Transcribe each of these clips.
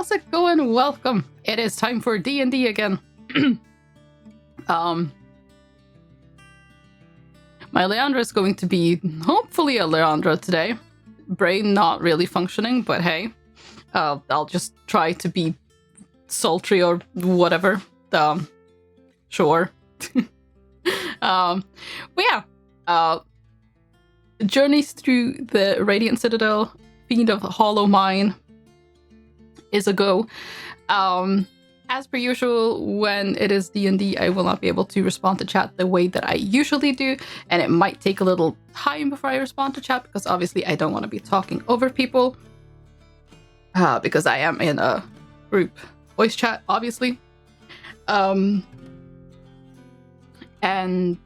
How's it going? Welcome. It is time for D&D again. My Leandra is going to be hopefully a Leandra today. Brain not really functioning, but hey, I'll just try to be sultry or whatever. Sure. But yeah, journeys through the Radiant Citadel, Fiend of Hollow Mine is a go. As per usual, when it is D&D, I will not be able to respond to chat the way that I usually do, and it might take a little time before I respond to chat, because obviously I don't want to be talking over people, because I am in a group voice chat, obviously. And when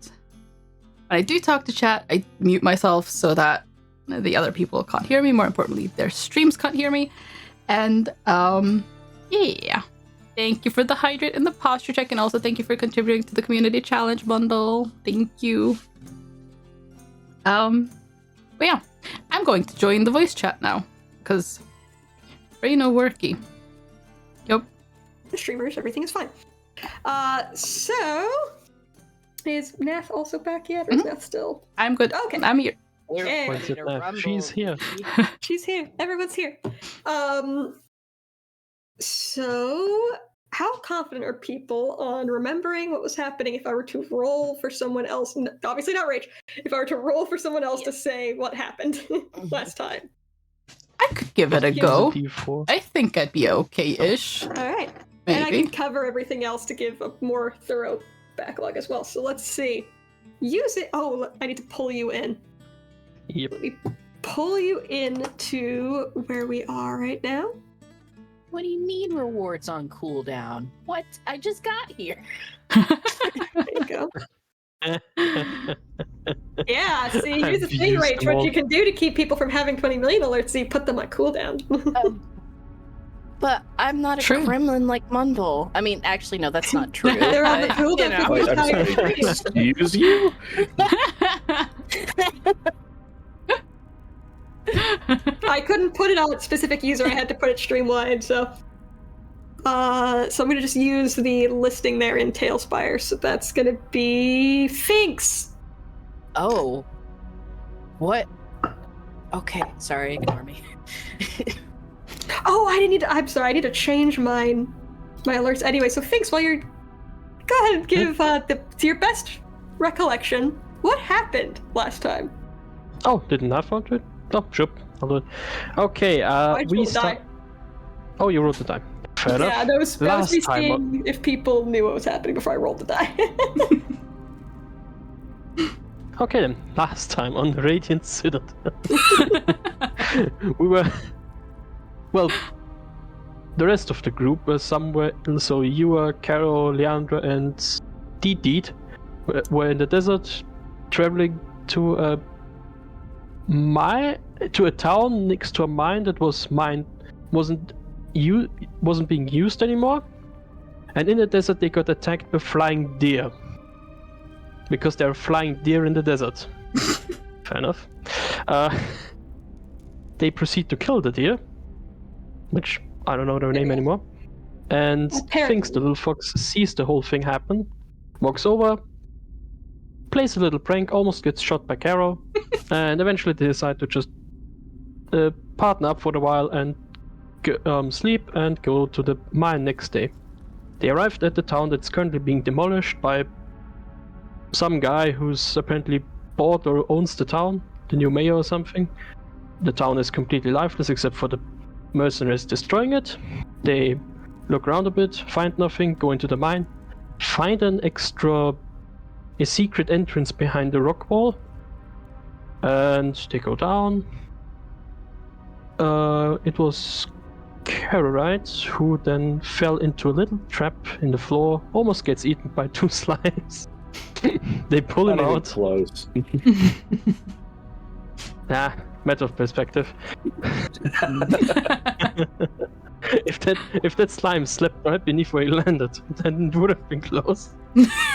I do talk to chat, I mute myself so that the other people can't hear me. More importantly, their streams can't hear me. And yeah. Thank you for the hydrate and the posture check, and also thank you for contributing to the community challenge bundle. Thank you. But yeah, I'm going to join the voice chat now, because very no worky. Yep. The streamers, everything is fine. So is Nath also back yet, or is Nath still? I'm good. Okay. I'm here. She's here. She's here. Everyone's here. So, how confident are people on remembering what was happening if I were to roll for someone else? Obviously not Rach. If I were to roll for someone else to say what happened last time. I could give it a go. D4. I think I'd be okay-ish. All right. Maybe. And I can cover everything else to give a more thorough backlog as well. So let's see. Use it. Oh, I need to pull you in. Yep. Let me pull you into where we are right now. What do you mean rewards on cooldown? What? I just got here. There you go. Yeah, see, here's the thing, Rach. What you can do to keep people from having 20 million alerts, so you put them on cooldown. But I'm not a gremlin like Mundle. I mean, actually, no, that's not true. They're on the cooldown for the entire stream. Excuse you? I couldn't put it on a specific user, I had to put it stream-wide, so... so I'm gonna just use the listing there in Tailspire, so that's gonna be... Finks! Oh. What? Okay, sorry, ignore me. Oh, I'm sorry, I need to change my alerts. Anyway, so Finks, while you're... Go ahead and give, to your best recollection, what happened last time? Oh, didn't I found it? Oh, sure. I'll do it. Okay, we start. Oh, you rolled the die. Fair enough. Yeah, that was me seeing if people knew what was happening before I rolled the die. Okay then, last time on the Radiant Citadel. We were... Well, the rest of the group were somewhere... So you were, Carol, Leandra, and Deed were in the desert, traveling to a town next to a mine that wasn't being used anymore, and in the desert they got attacked by flying deer because there are flying deer in the desert. Fair enough. They proceed to kill the deer, which I don't know their name anymore, and Finks, the little fox, sees the whole thing happen, walks over, plays a little prank, almost gets shot by Carol, and eventually they decide to just partner up for a while and sleep and go to the mine next day. They arrived at the town that's currently being demolished by some guy who's apparently bought or owns the town, the new mayor or something. The town is completely lifeless except for the mercenaries destroying it. They look around a bit, find nothing, go into the mine, find a secret entrance behind the rock wall, and they go down. It was Carol, right, who then fell into a little trap in the floor, almost gets eaten by 2 slimes. They pull him out. Close. Matter of perspective. If that slime slept right beneath where he landed, then it would have been close.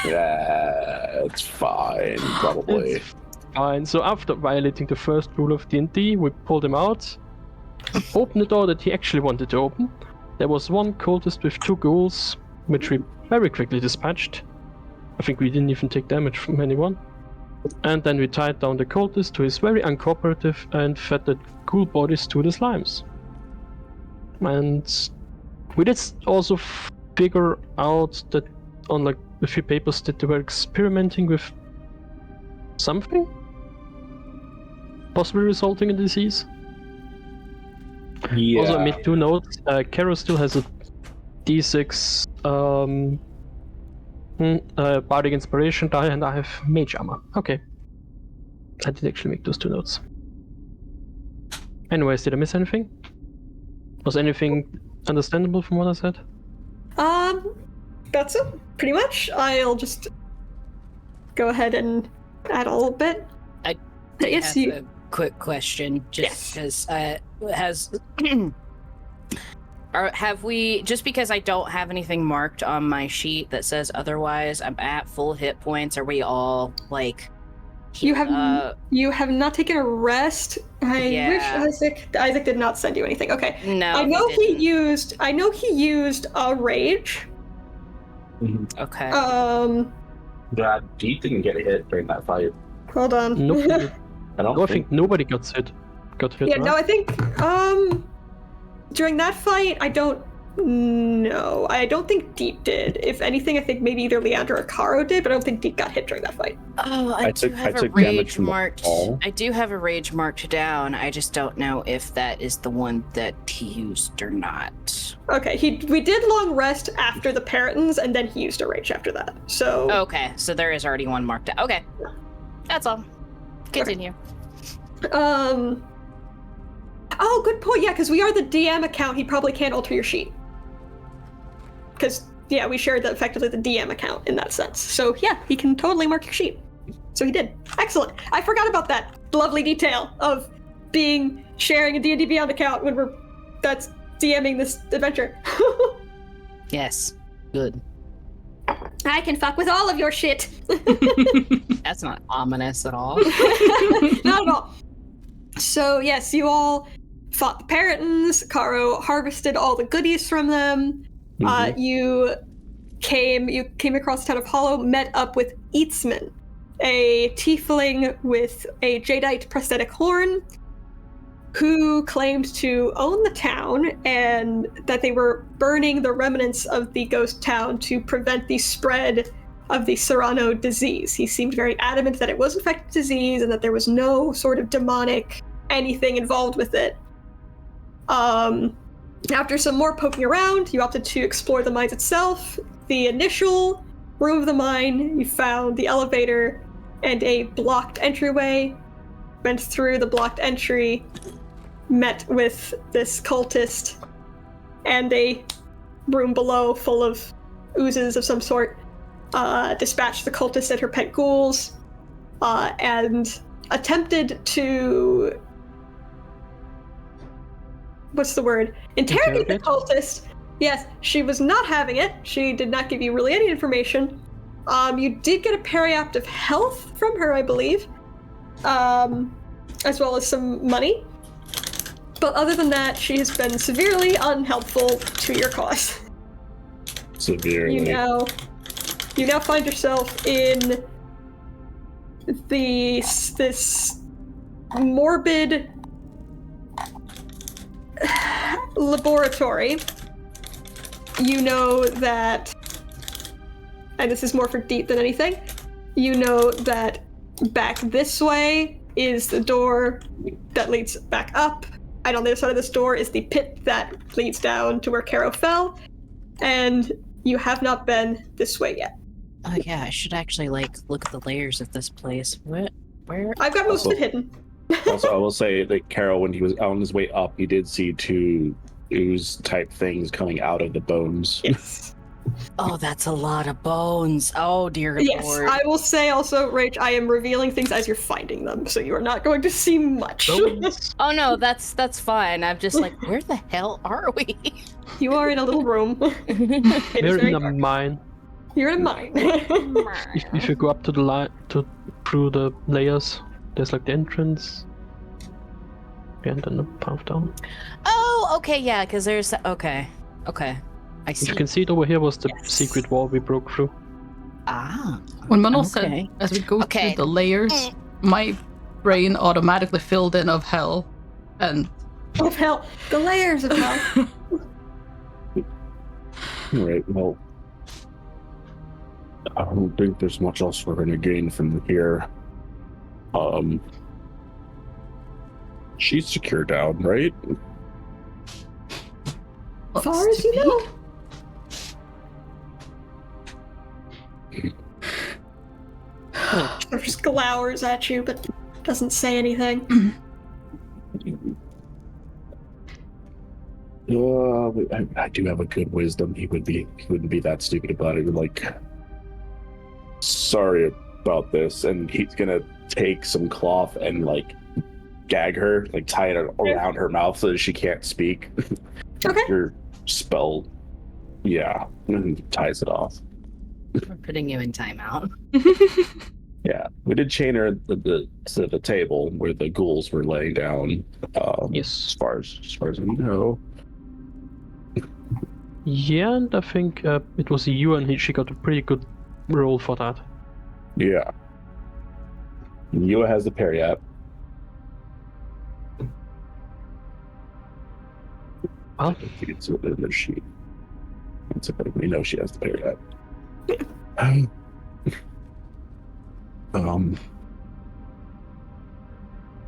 Yeah, it's fine, probably. It's fine. So after violating the first rule of D&D, we pulled him out, opened the door that he actually wanted to open, There was one cultist with 2 ghouls, which we very quickly dispatched. I think we didn't even take damage from anyone. And then we tied down the cultist who is very uncooperative and fed the ghoul bodies to the slimes. And we did also figure out that on like a few papers that they were experimenting with something, possibly resulting in disease. Yeah. Also, I made 2 notes. Kara still has a D6 Bardic Inspiration die, and I have Mage Armor. Okay. I did actually make those 2 notes. Anyways, did I miss anything? Was anything understandable from what I said? That's it, pretty much. I'll just go ahead and add a little bit. I Yes, have a quick question, just because have we, just because I don't have anything marked on my sheet that says otherwise, I'm at full hit points, are we all, like, you have not taken a rest? I wish Isaac did not send you anything. Okay. No, I know he used a rage. Okay. Yeah, Deep didn't get hit during that fight. Hold on. Nope. I don't think nobody got hit. Yeah, right? no, I think during that fight, I don't know. I don't think Deep did. If anything, I think maybe either Leandra or Caro did, but I don't think Deep got hit during that fight. Oh, I do have a rage marked. I do have a rage marked down. I just don't know if that is the one that he used or not. Okay, we did long rest after the Paratons, and then he used a rage after that. So okay, so there is already one marked down. Okay, that's all. Continue. Okay. Oh, good point. Yeah, because we are the DM account. He probably can't alter your sheet. Because, yeah, we shared effectively the DM account in that sense. So, yeah, he can totally mark your sheet. So he did. Excellent. I forgot about that lovely detail of sharing a D&D Beyond account when that's DMing this adventure. Yes. Good. I can fuck with all of your shit. That's not ominous at all. Not at all. So, yes, you all fought the Paratons. Caro harvested all the goodies from them. Mm-hmm. You came across the town of Hollow, met up with Eatsman, a tiefling with a jadeite prosthetic horn, who claimed to own the town and that they were burning the remnants of the ghost town to prevent the spread of the Serrano disease. He seemed very adamant that it was in fact a disease and that there was no sort of demonic anything involved with it. After some more poking around, you opted to explore the mines itself. The initial room of the mine, you found the elevator and a blocked entryway. Went through the blocked entry, met with this cultist, and a room below full of oozes of some sort. Dispatched the cultist and her pet ghouls, and attempted to... what's the word? Interrogate the cultist. Yes, she was not having it. She did not give you really any information. You did get a periapt of health from her, I believe, as well as some money. But other than that, she has been severely unhelpful to your cause. Severely. You now find yourself in this morbid laboratory. You know that, and this is more for Deep than anything, you know that back this way is the door that leads back up, and on the other side of this door is the pit that leads down to where Caro fell, and you have not been this way yet. Oh yeah, I should actually look at the layers of this place. Where? I've got most of it hidden. Also, I will say that Carol, when he was on his way up, he did see 2 ooze-type things coming out of the bones. Yes. Oh, that's a lot of bones. Oh, dear yes, Lord. I will say also, Rach, I am revealing things as you're finding them, so you are not going to see much. Oh no, that's fine. I'm just like, where the hell are we? You are in a little room. We're in a mine. You're in a mine. If you go up to the through the layers, there's like the entrance. Yeah, and then the path down. Oh, okay, yeah, because there's... Okay. Okay. I see. If you can see it over here was the secret wall we broke through. Ah. When Manuel said, as we go through the layers, my brain automatically filled in of hell. And of hell. The layers of hell. Alright, well, I don't think there's much else we're gonna gain from here. She's secure down, right? As far as you know. She just glowers at you, but doesn't say anything. I do have a good wisdom. He wouldn't be that stupid about it. Like, sorry about this, and he's gonna take some cloth and like gag her, like tie it around her mouth so that she can't speak. Okay. Your spell, and ties it off. We're putting you in timeout. Yeah, we did chain her to the table where the ghouls were laying down. Yes, as far as we know. Yeah, and I think it was you and she got a pretty good roll for that. Yeah. Yua has the parry app. Well, I think it's within the sheet. We know she has the parry app.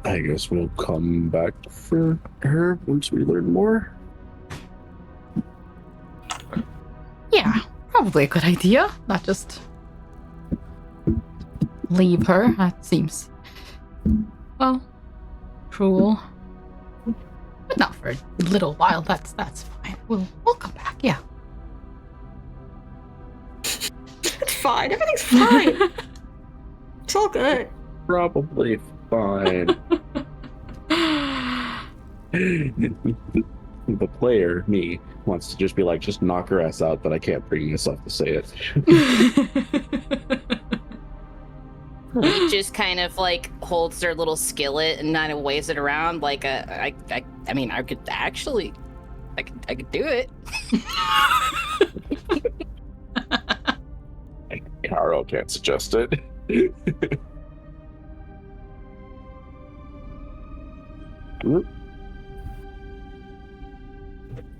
I guess we'll come back for her once we learn more. Yeah, probably a good idea. Not just leave her. That seems, well, cruel. But not for a little while. That's fine. We'll come back. Yeah. It's fine. Everything's fine. It's all good. Probably fine. The player, me, wants to just be like, just knock her ass out, but I can't bring myself to say it. He just kind of like holds their little skillet and kind of waves it around like I mean, I could actually, I could do it. Caro can't suggest it.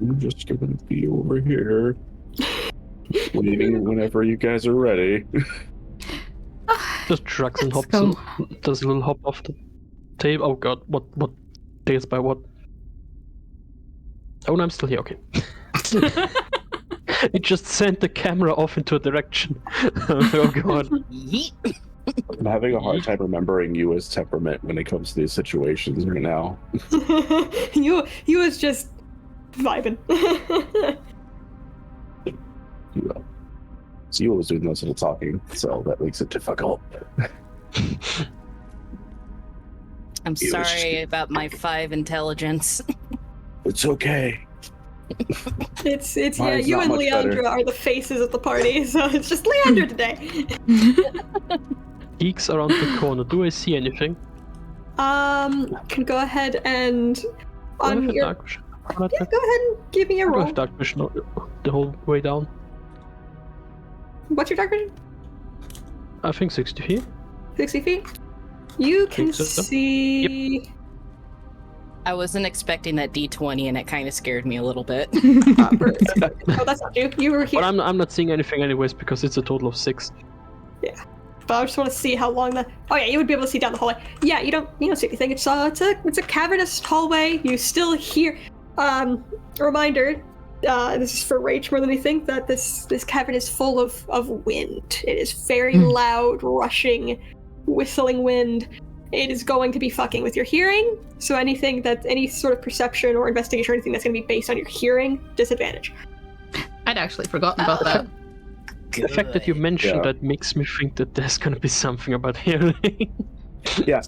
I'm just gonna be over here, waiting whenever you guys are ready. Just shrugs and hops go. and does a little hop off the table. Oh god, what days by what? Oh no, I'm still here, okay. It just sent the camera off into a direction. Oh god. I'm having a hard time remembering Yua's temperament when it comes to these situations right now. You was just vibing. Yua was doing most of the talking, so that makes it difficult. I'm sorry about my 5 intelligence. It's okay. It's Mine's you not and much Leandra better. are the faces of the party, so it's just Leandra today. Geeks around the corner. Do I see anything? Can go ahead and on your Dark vision. go ahead and give me a I don't roll. have dark vision the whole way down. What's your dark vision? I think 60 feet. 60 feet. You can Think so. see. I wasn't expecting that D20 and it kind of scared me a little bit. Oh, that's not you. You were here. But I'm not seeing anything anyways because it's a total of 6. Yeah. But I just want to see how long the. Oh yeah, you would be able to see down the hallway. Yeah, you don't see anything. It's a cavernous hallway. You still hear. Reminder. This is for Rach more than anything. That this cavern is full of wind. It is very loud, rushing, whistling wind. It is going to be fucking with your hearing. So any sort of perception or investigation or anything that's going to be based on your hearing, disadvantage. I'd actually forgotten about that. The fact that you mentioned that makes me think that there's gonna be something about hearing. Yeah,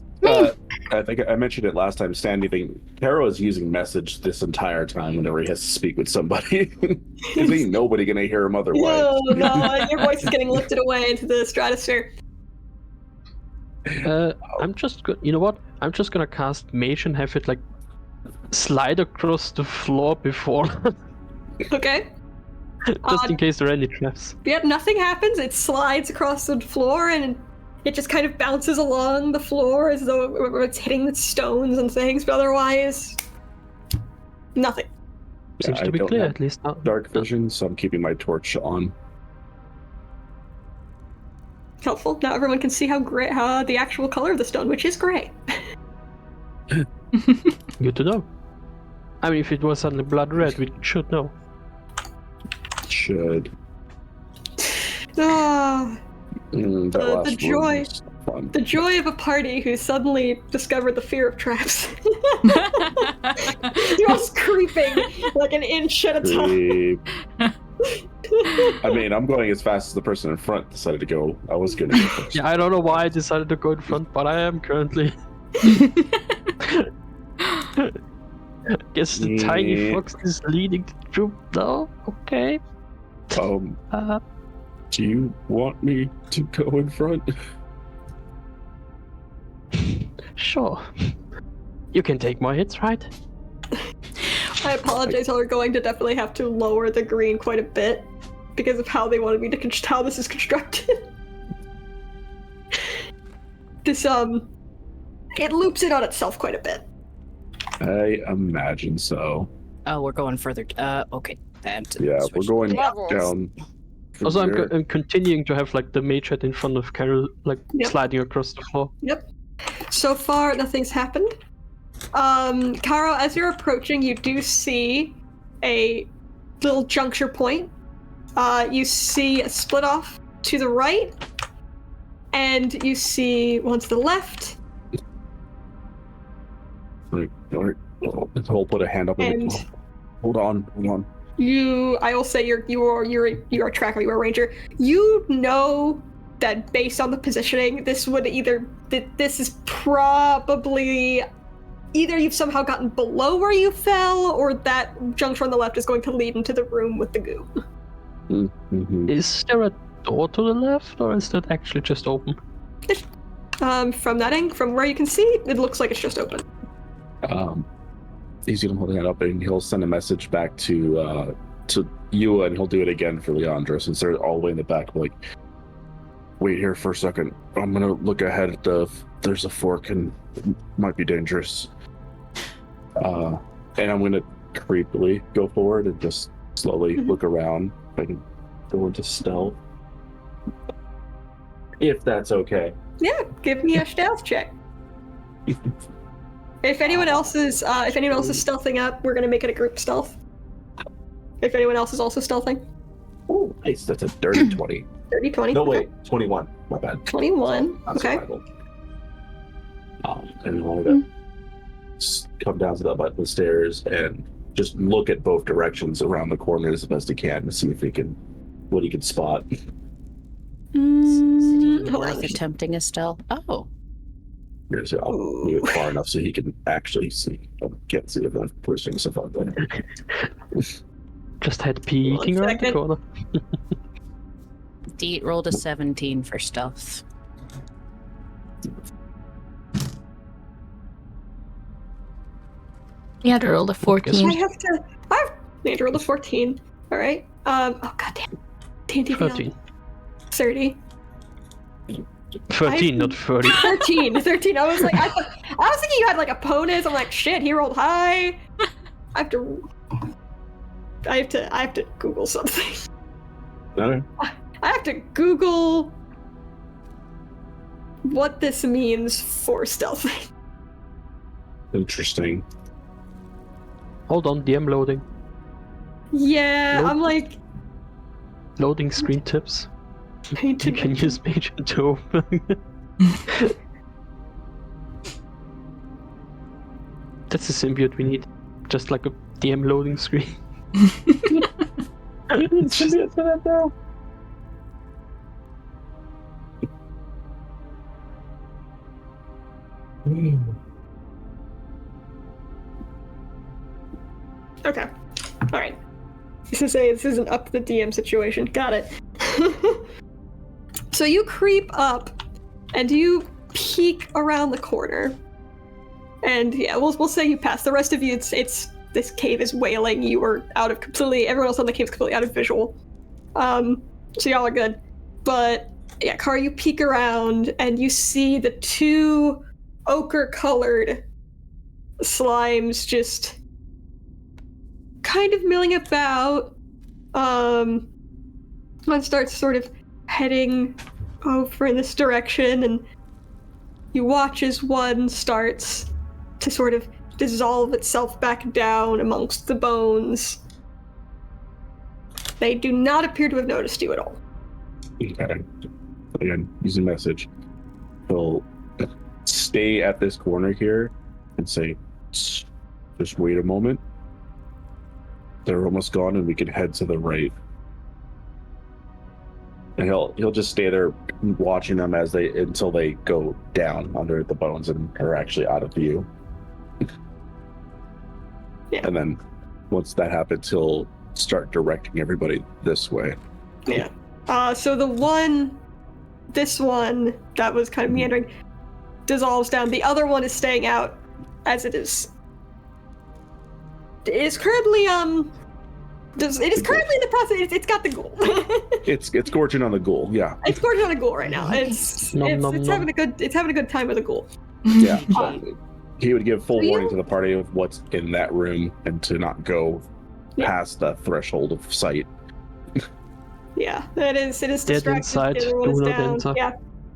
I think I mentioned it last time. Sandy thing. Caro is using message this entire time whenever he has to speak with somebody. Because ain't nobody gonna hear him otherwise. No, your voice is getting lifted away into the stratosphere. I'm just you know what? I'm just gonna cast Mage and have it like slide across the floor before Okay. Just in case there are any traps. Yeah, nothing happens. It slides across the floor and it just kind of bounces along the floor as though it's hitting the stones and things, but otherwise, nothing. Seems to be don't clear, have at least now. dark vision, so I'm keeping my torch on. Helpful. Now everyone can see how the actual color of the stone, which is gray. Good to know. I mean, if it was suddenly blood red, we should know. Should. Ah, The joy. The joy of a party who suddenly discovered the fear of traps. Just creeping like an inch at a time. I mean, I'm going as fast as the person in front decided to go. I was going to go first. Yeah, I don't know why I decided to go in front, but I am currently. Guess the tiny fox is leading the troop now. Okay. Do you want me to go in front? Sure. You can take more hits, right? I apologize, we're going to definitely have to lower the green quite a bit because of how they wanted me to how this is constructed. This it loops it on itself quite a bit. I imagine so. Oh, we're going further. Okay. Yeah, we're going down. Also, I'm continuing to have like the mage head in front of Carol, like sliding across the floor. Yep. So far, nothing's happened. Caro, as you're approaching, you do see a little juncture point. You see a split off to the right, and you see one to the left. I'll put a hand up and hold on. I will say you're a tracker, you're a ranger. You know that based on the positioning, this is probably either you've somehow gotten below where you fell, or that juncture on the left is going to lead into the room with the goo. Mm-hmm. Is there a door to the left, or is that actually just open? From where you can see, it looks like it's just open. He's gonna hold it up and he'll send a message back to you, and he'll do it again for Leandra since they're all the way in the back. Like, wait here for a second. I'm gonna look ahead at there's a fork and it might be dangerous. And I'm gonna creepily go forward and just slowly look around and go into stealth. If that's okay. Yeah, give me a stealth check. If anyone else is stealthing up, we're gonna make it a group stealth. If anyone else is also stealthing. Oh, nice. That's a dirty 20. Dirty 20. No, wait, 21. My bad. 21. Okay. And we're gonna come down to the stairs and just look at both directions around the corners as best he can to see if what he can spot. Worth attempting a stealth. Oh. So I'll move it far enough so he can actually see. I can't see if I'm pushing stuff out there. Just head peeking around the corner. Deet rolled a 17 for stealth. Yeah, I rolled a 14. I've made rolled a 14. All right. Oh goddamn. 13. 30. 13, not 30. 13. I was like, I was thinking you had like a bonus. I'm like, shit, he rolled high. I have to Google something. No. I have to Google what this means for stealthing. Interesting. Hold on, DM loading. Yeah, I'm like... Loading screen tips. You can use Mage to open. That's the symbiote we need. Just like a DM loading screen. It's just... Okay. Alright. This is an up the DM situation. Got it. So you creep up and you peek around the corner. And yeah, we'll say you pass. The rest of you, it's this cave is wailing. You were everyone else on the cave is completely out of visual. So y'all are good. But yeah, Kara, you peek around and you see the two ochre-colored slimes just kind of milling about. One starts sort of heading over in this direction, and you watch as one starts to sort of dissolve itself back down amongst the bones. They do not appear to have noticed you at all. Okay. Again, using message. He'll stay at this corner here and say, just wait a moment. They're almost gone and we can head to the right. And he'll just stay there watching them until they go down under the bones and are actually out of view. Yeah. And then once that happens, he'll start directing everybody this way. Yeah. So this one that was kind of meandering, dissolves down. The other one is staying out as it is. It is currently currently in the process. It's got the ghoul. It's gorging on the ghoul. Yeah. It's gorging on the ghoul right now. It's having a good time with the ghoul. Yeah. He would give full warning to the party of what's in that room and to not go past the threshold of sight. Yeah, it is distracting. Inside, Everyone is do not down. enter. Yeah.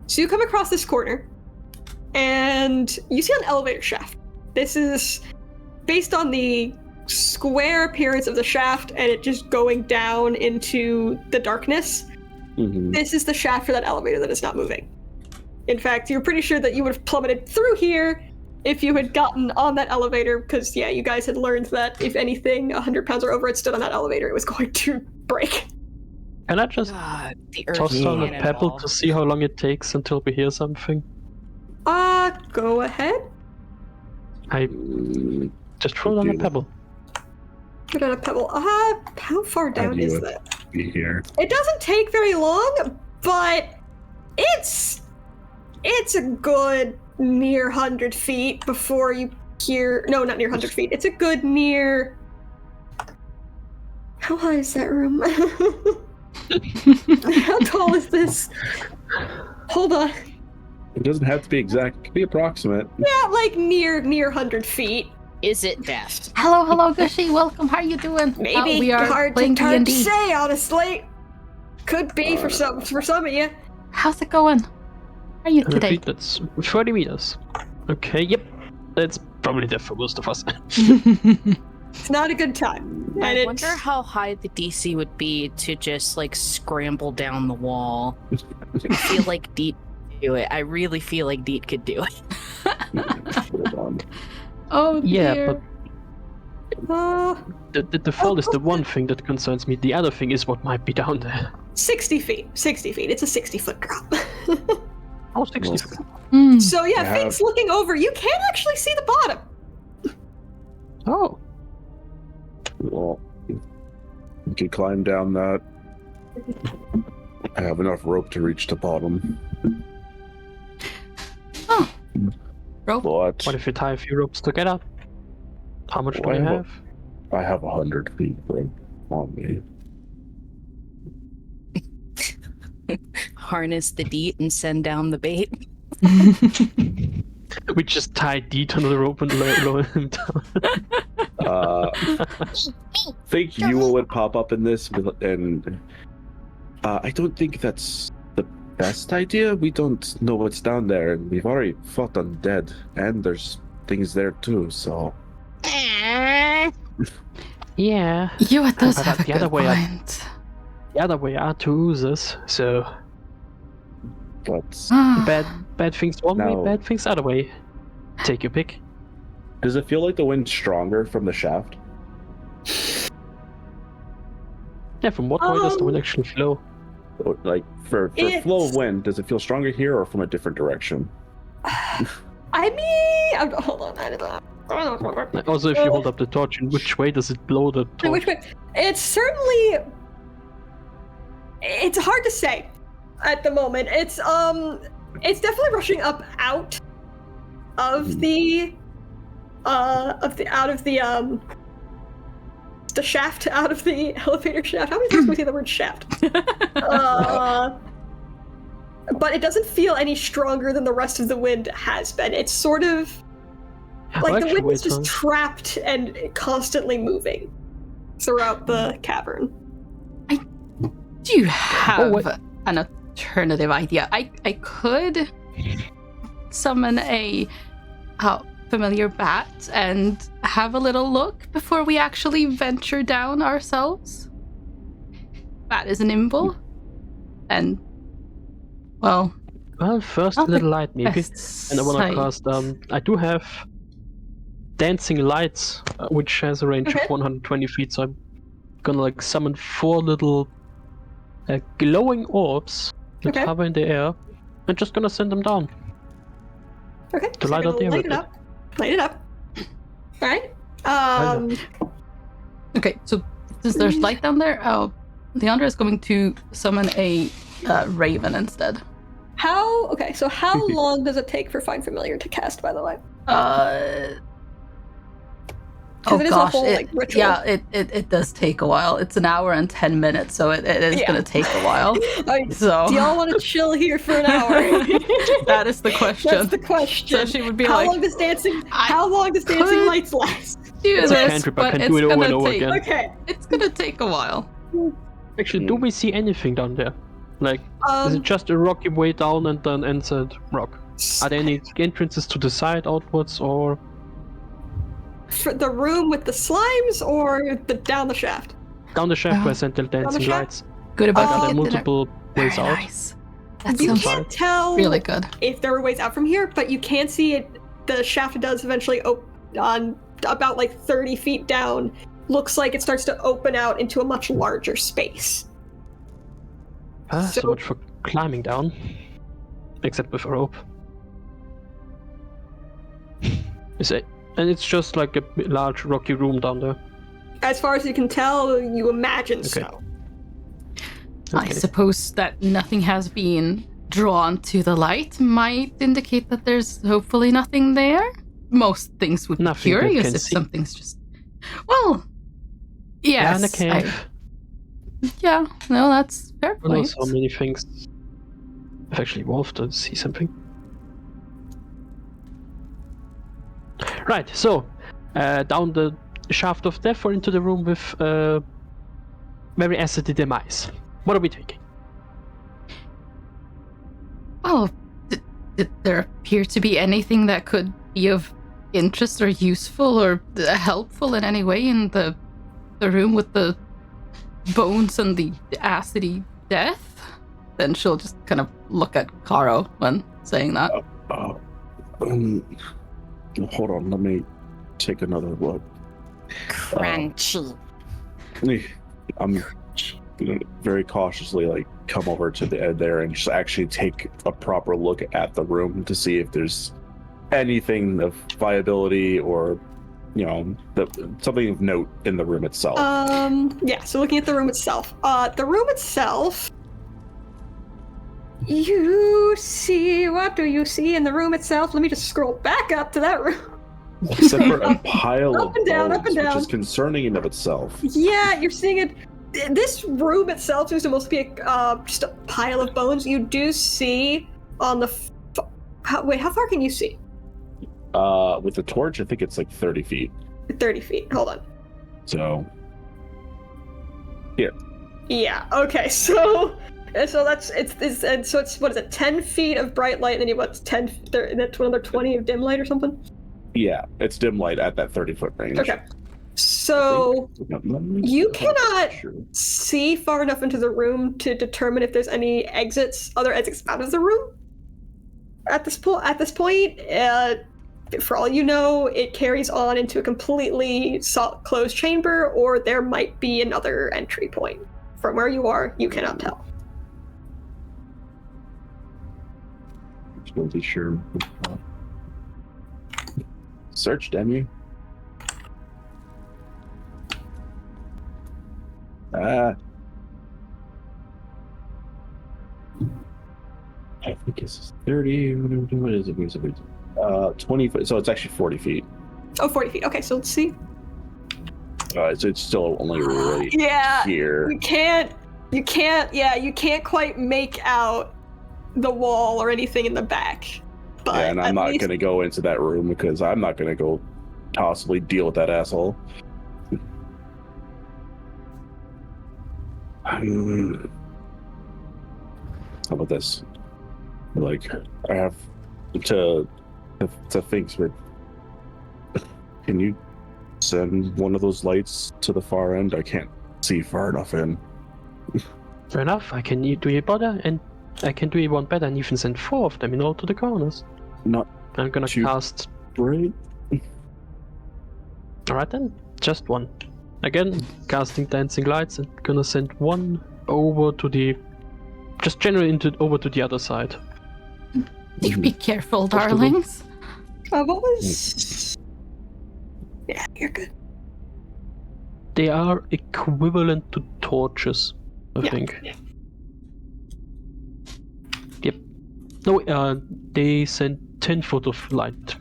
So you come across this corner, and you see an elevator shaft. This is based on the square appearance of the shaft and it just going down into the darkness. Mm-hmm. This is the shaft for that elevator that is not moving. In fact, you're pretty sure that you would have plummeted through here if you had gotten on that elevator, because, yeah, you guys had learned that if anything 100 pounds or over had stood on that elevator, it was going to break. Can I just toss down a pebble to see how long it takes until we hear something? Go ahead. I just throw down a pebble. Put down a pebble. How far down is that? Be here. It doesn't take very long, but it's a good near 100 feet before you hear. No, not near 100 feet. It's a good near. How high is that room? How tall is this? Hold on. It doesn't have to be exact. It can be approximate. Yeah, like near 100 feet. Is it death? Hello, Gushy. Welcome. How are you doing? Maybe we are hard playing to D&D. say, honestly. Could be for some of you. How's it going? How are you today? That's 30 meters. Okay, yep. That's probably death for most of us. It's not a good time. I wonder how high the DC would be to just like scramble down the wall. I feel like Deet could do it. I really feel like Deet could do it. Oh dear. Yeah, but the fall is the one thing that concerns me. The other thing is what might be down there. 60 feet. 60 feet. It's a 60-foot drop. Oh, 60 feet. So yeah, Fink's looking over. You can actually see the bottom. Oh. Well, you could climb down that. I have enough rope to reach the bottom. Oh. Rope? But What if you tie a few ropes together? How much do you have? I have 100 feet rope on me. Harness the Deet and send down the bait. We just tie Deet under the rope and lower him down. Think Yule would pop up in this, and I don't think that's the best idea. We don't know what's down there, and we've already fought undead, and there's things there too, so... Yeah. You does have a the other good way point. The other way are two oozers, so... But Bad things one way, bad things other way. Take your pick. does it feel like the wind's stronger from the shaft? Yeah, from what way does the wind actually flow? Or, like, for flow of wind, does it feel stronger here or from a different direction? I mean, hold on. I don't know. Also, if you hold up the torch, in which way does it blow the torch? Which way? It's certainly. It's hard to say at the moment. It's definitely rushing up out of the the shaft out of the elevator shaft. How many times do we say the word shaft? But it doesn't feel any stronger than the rest of the wind has been. It's sort of like the wind is just trapped and constantly moving throughout the cavern. I do have an alternative idea. I could summon a familiar bat and have a little look before we actually venture down ourselves. Bat is nimble, and well, first a little light maybe, and I want to cast. I do have dancing lights, which has a range of 120 feet. So I'm gonna like summon 4 little glowing orbs that hover in the air, and just gonna send them down. Okay. To light up the air. Light it up. All right. Okay. So since there's light down there, Leandra is going to summon a raven instead. How long does it take for Find Familiar to cast, by the way? Oh gosh, it does take a while. It's an hour and 10 minutes, so it is going to take a while. So do y'all want to chill here for an hour? That is the question. That's the question. So she would be how long does dancing lights last? Do it's this, but it's going to take. Okay, it's going to take a while. Actually, do we see anything down there? Like, is it just a rocky way down and then ends at rock? Are there any entrances to the side, outwards, or? For the room with the slimes, or down the shaft? Down the shaft where I sent the dancing lights. Good about are there multiple ways out? Nice. That you sounds can't tell really good. If there were ways out from here, but you can see it. The shaft does eventually open on about like 30 feet down. Looks like it starts to open out into a much larger space. So much for climbing down. Except with a rope. Is it? And it's just like a large rocky room down there. As far as you can tell, you imagine so. I suppose that nothing has been drawn to the light might indicate that there's hopefully nothing there. Most things would be curious if something's just... Well, yes. Yeah, in a cave. Yeah, no, that's fair point. I know so many things. I've actually evolved to see something. Right, so down the shaft of death or into the room with very acidy demise. What are we taking? Well, did there appear to be anything that could be of interest or useful or helpful in any way in the room with the bones and the acidy death? Then she'll just kind of look at Caro when saying that. Hold on, let me take another look. Crunchy. I'm gonna very cautiously come over to the end there and just actually take a proper look at the room to see if there's anything of viability or something of note in the room itself. So looking at the room itself. You see, what do you see in the room itself? Let me just scroll back up to that room. Except for a pile of bones, which is concerning in of itself. Yeah, you're seeing it. This room itself seems to mostly be just a pile of bones. You do see on the... Wait, how far can you see? With the torch, I think it's like 30 feet. 30 feet, hold on. So... Here. Yeah, okay, so that's what is it, 10 feet of bright light, and then you have 30, another 20 of dim light or something? Yeah, it's dim light at that 30-foot range. Okay. So you cannot see far enough into the room to determine if there's any other exits out of the room. At this point, for all you know, it carries on into a completely closed chamber, or there might be another entry point. From where you are, you cannot tell. Just want to be sure. Search, damn you. I think it's 30. What is it? 20 foot. So it's actually 40 feet. Oh, 40 feet. Okay, so let's see. It's still only right Yeah, here. you can't quite make out the wall or anything in the back. But Yeah, and I'm not least... going to go into that room because I'm not going to go possibly deal with that asshole. How about this? Like, I have to think, but can you send one of those lights to the far end? I can't see far enough in. Fair enough, I can do it better, and I can do it one better and even send 4 of them in all to the corners. Not I'm gonna cast... Right? Alright then, just 1. Again, casting Dancing Lights and gonna send 1 over to the... Just generally over to the other side. You be careful, darlings. What was... Yeah, you're good. They are equivalent to torches, I think. Yeah. Yep. No, they send 10 foot of light.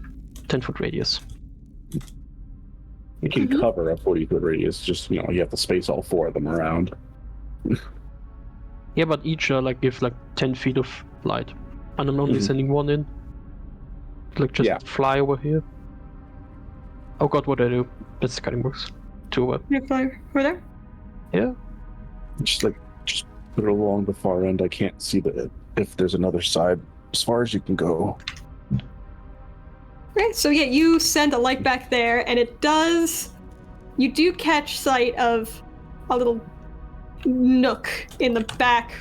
10 foot radius. You can cover a 40-foot radius, just, you have to space all 4 of them around. Yeah, but each give 10 feet of light. And I'm only sending 1 in. Fly over here. Oh god, what do I do? That's the cutting box. 2 over. You fly over there? Yeah. Just put it along the far end. I can't see if there's another side as far as you can go. Okay, so yeah, you send a light back there, and it does... You do catch sight of a little nook in the back,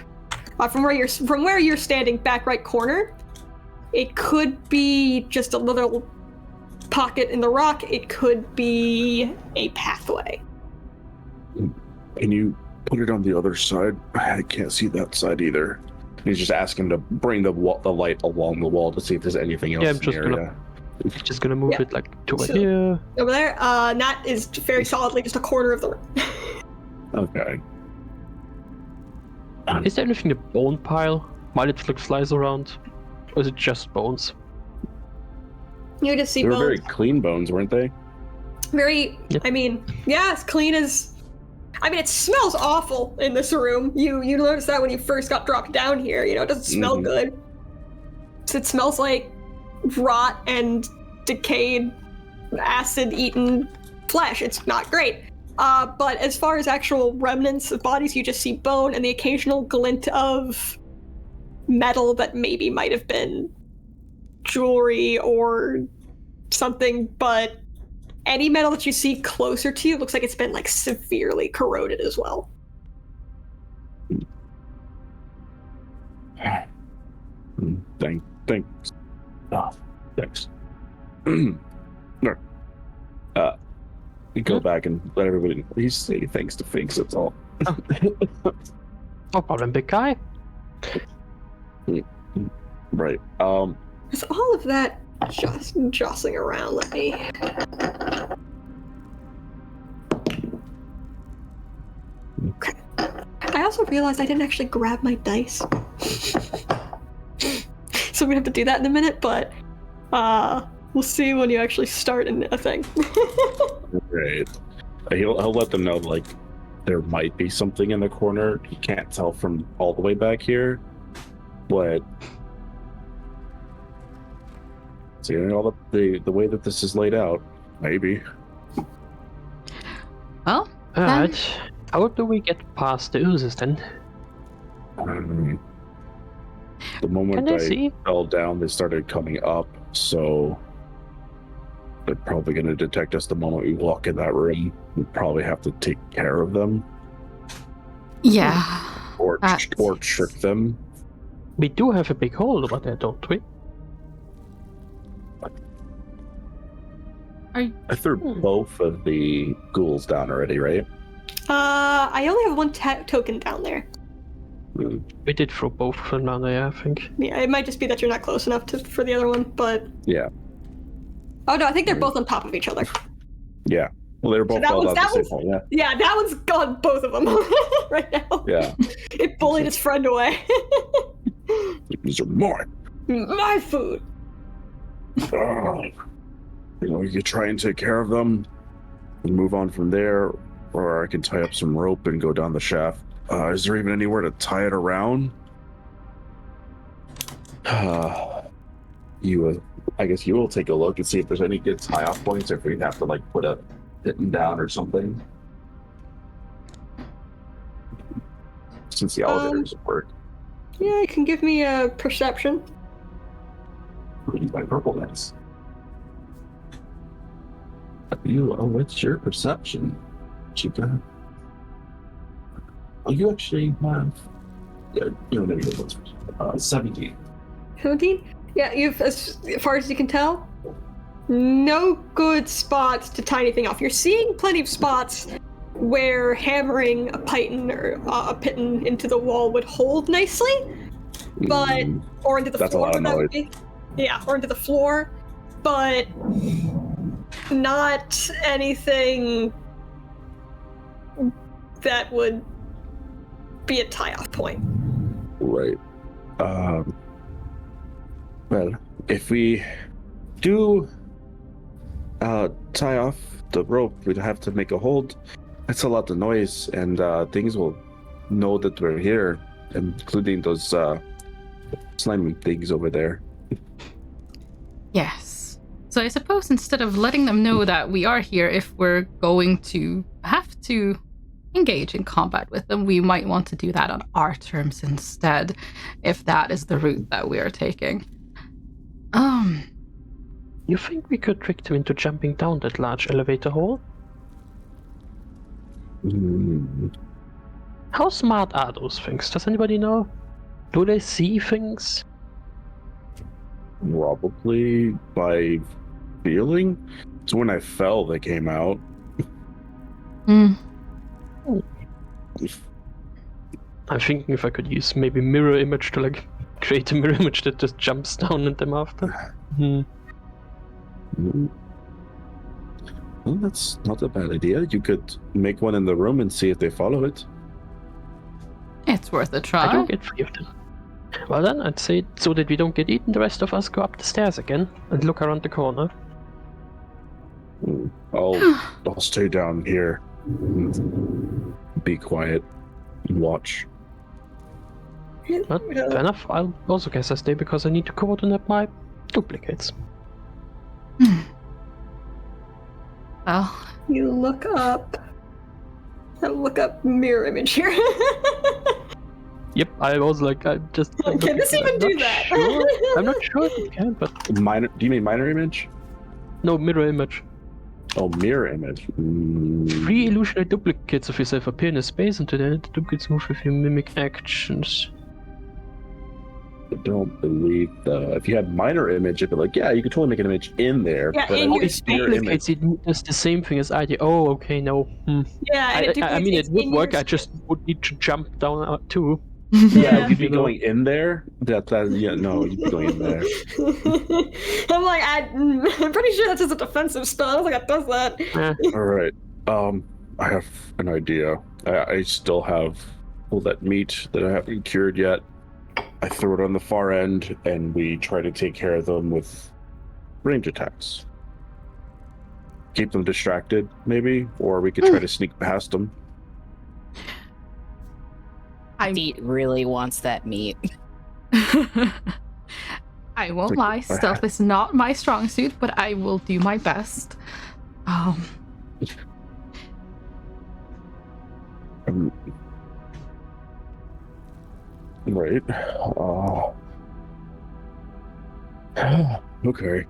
from where you're standing, back right corner. It could be just a little pocket in the rock. It could be a pathway. Can you put it on the other side? I can't see that side either. He's just asking to bring the light along the wall to see if there's anything else in the area. Just gonna move it to over here. Over there. That is very solidly just a corner of the room. Okay. Is there anything in the bone pile while it flies around? Or is it just bones? You just see they were bones. very clean bones, weren't they? Very, yep. I mean, yeah, as clean as... I mean, it smells awful in this room. You noticed that when you first got dropped down here. It doesn't smell good. It smells like rot and decayed, acid-eaten flesh. It's not great. But as far as actual remnants of bodies, you just see bone and the occasional glint of metal that maybe might have been jewelry or something, but any metal that you see closer to you looks like it's been severely corroded as well. Thanks. Thanks. No. You go back and let everybody please say thanks to Finks, that's all. No problem, big guy. Right. Is all of that just jostling around? Let me... Okay. I also realized I didn't actually grab my dice. So I'm gonna have to do that in a minute, but we'll see when you actually start a thing. Right. He'll let them know, there might be something in the corner. You can't tell from all the way back here, but seeing all the way that this is laid out, maybe. Well, alright. How do we get past the oozes then? The moment I fell down, they started coming up, so they're probably going to detect us the moment we walk in that room. We probably have to take care of them. Yeah. Or trick them. We do have a big hole over there, don't we? I threw both of the ghouls down already, right? I only have one token down there. We did throw both of them down there, I think. Yeah, it might just be that you're not close enough for the other one, but... Yeah. Oh no, I think they're both on top of each other. Yeah. Well, they were both fell down at the same point, yeah. Yeah, that one's gone, both of them, right now. Yeah. It bullied his friend away. These are mine. My food. You try and take care of them. move on from there, or I can tie up some rope and go down the shaft. Is there even anywhere to tie it around? I guess you will take a look and see if there's any good tie-off points, or if we have to like put a hitting down or something. Since the elevator doesn't work. Yeah, you can give me a perception. My purple dice. What's your perception? What you got? Oh, you actually have. Yeah, you know, 17. 17? Yeah, you've, as far as you can tell, no good spots to tie anything off. You're seeing plenty of spots where hammering a piton or a piton into the wall would hold nicely, but or into the That's floor. a lot of noise. Yeah, or into the floor, but not anything that would be a tie-off point. Right. Well, if we do tie off the rope, we'd have to make a hold. That's a lot of noise, and things will know that we're here, including those slimy things over there. Yes. So I suppose instead of letting them know that we are here, if we're going to have to engage in combat with them, we might want to do that on our terms instead, if that is the route that we are taking. You think we could trick them into jumping down that large elevator hole? How smart are those things? Does anybody know? Do they see things? Probably by feeling. So when I fell, they came out. I'm thinking if I could use maybe mirror image to like create a mirror image that just jumps down at them after. Well, that's not a bad idea. You could make one in the room and see if they follow it. It's worth a try. I don't get 3 of them. Well then, I'd say so that we don't get eaten, the rest of us go up the stairs again and look around the corner. I'll stay down here. Be quiet and watch. But fair enough, I'll also guess I stay because I need to coordinate my duplicates. Well, You look up mirror image here. Yep, I was like, I just... Can this even do that? Sure. I'm not sure if it can, but... Minor? Do you mean minor image? No, mirror image. Oh, mirror image. 3 illusionary duplicates of yourself appear in a space, and today the duplicates move with your mimic actions. I don't believe if you had minor image, it'd be like, yeah, you could totally make an image in there. Yeah, but in your it's mirror image. It does the same thing as I did. Oh, okay, no. Yeah, and I mean, it would work, I just would need to jump down too. Yeah, you'd be going in there. Yeah, no, you'd be going in there. I'm like, I'm pretty sure that's just a defensive spell. I don't think it does that. All right. I have an idea. I still have all that meat that I haven't cured yet. I throw it on the far end, and we try to take care of them with range attacks. Keep them distracted, maybe, or we could try to sneak past them. Pete really wants that meat. I won't lie, stealth is not my strong suit, but I will do my best. Right. Okay.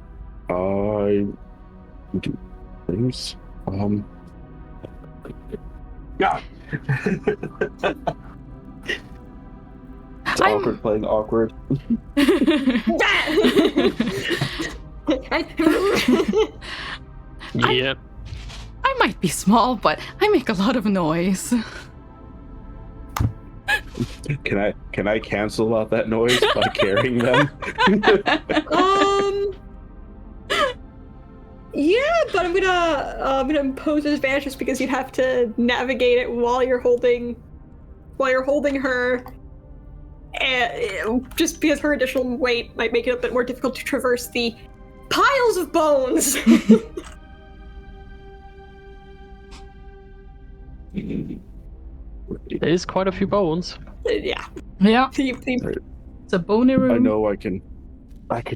I do things. Yeah. It's awkward playing awkward. Yeah. I might be small, but I make a lot of noise. Can I cancel out that noise by carrying them? Yeah, but I'm gonna impose advantages because you have to navigate it while you're holding her. And just because her additional weight might make it a bit more difficult to traverse the piles of bones. There is quite a few bones. Yeah. Yeah. It's a bony room. I know I can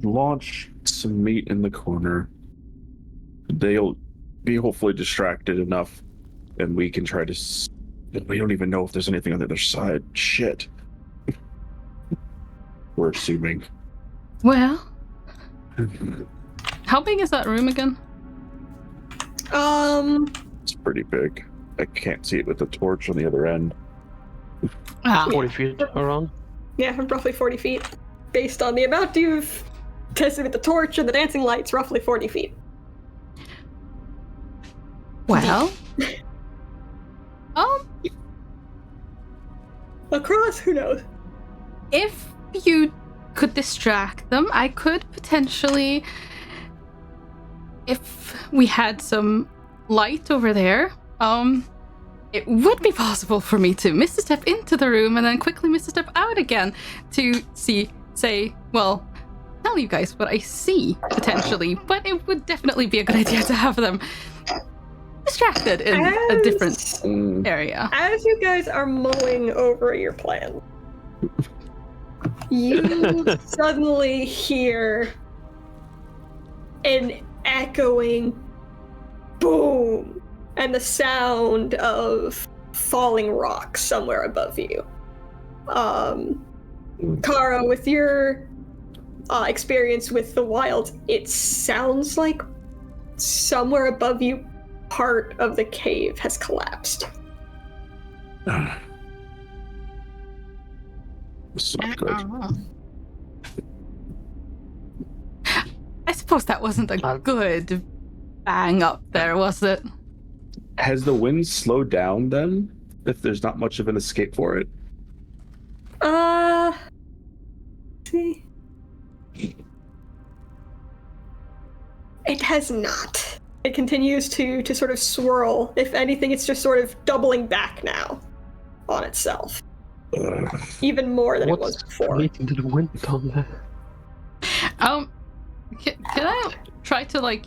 launch some meat in the corner. They'll be hopefully distracted enough, and we can try to. We don't even know if there's anything on the other side. Shit. We're assuming. Well, how big is that room again? It's pretty big. I can't see it with the torch on the other end. 40 feet around. Yeah, roughly 40 feet. Based on the amount you've tested with the torch and the dancing lights, roughly 40 feet. Well, across, who knows? if you could distract them, I could potentially, if we had some light over there, it would be possible for me to misstep into the room and then quickly misstep out again to tell you guys what I see, potentially. But it would definitely be a good idea to have them distracted in a different area. As you guys are mulling over your plan, you suddenly hear an echoing boom and the sound of falling rocks somewhere above you. Kara, with your experience with the wild, it sounds like somewhere above you part of the cave has collapsed. This is not good. I suppose that wasn't a good bang up there, was it? Has the wind slowed down then? If there's not much of an escape for it? See. It has not. It continues to sort of swirl. If anything, it's just sort of doubling back now on itself. Even more than it was before. What's to the wind down there? Can I try to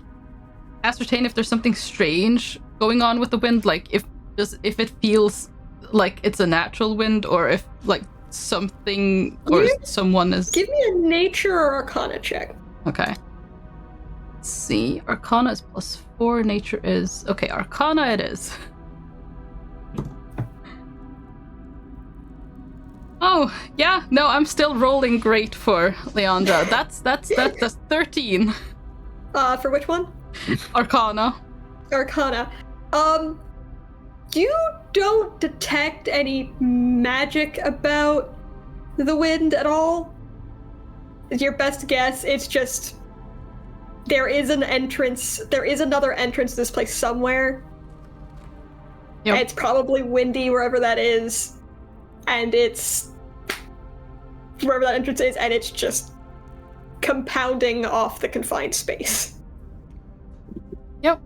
ascertain if there's something strange going on with the wind? Like if it feels like it's a natural wind, or if something or someone is. Give me a nature or arcana check. Okay. Let's see. Arcana is +4. Nature is okay. Arcana it is. Oh yeah, no, I'm still rolling great for Leandra. That's 13. For which one? Arcana. Arcana. You don't detect any magic about the wind at all. Your best guess, it's just there is an entrance. There is another entrance to this place somewhere. Yep. It's probably windy wherever that is, and it's wherever that entrance is, and it's just compounding off the confined space. Yep.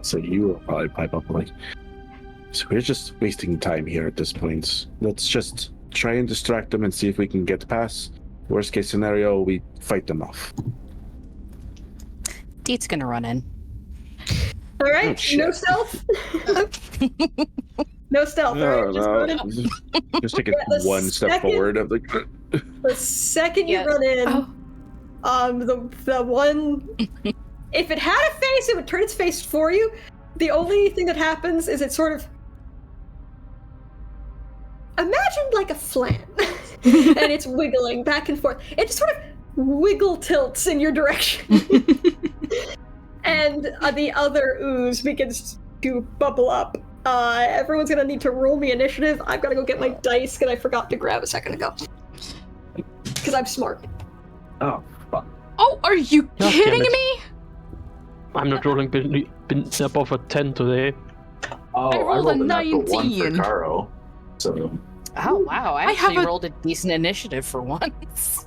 So you will probably pipe up so we're just wasting time here at this point. Let's just try and distract them and see if we can get past. Worst case scenario, we fight them off. Deet's gonna run in. All right, no stealth. No stealth. No, right? no. Just take it one step forward. The second you run in, the one, if it had a face, it would turn its face for you. The only thing that happens is it sort of, imagine like a flan, and it's wiggling back and forth. It just sort of wiggle tilts in your direction. And the other ooze begins to bubble up. Everyone's gonna need to roll me initiative. I've gotta go get my dice that I forgot to grab a second ago. Because I'm smart. Oh, fuck. Oh, are you kidding me? I'm not rolling been above a 10 today. Oh, I rolled a natural 19. one for Caro, so. Oh wow, I actually rolled a decent initiative for once.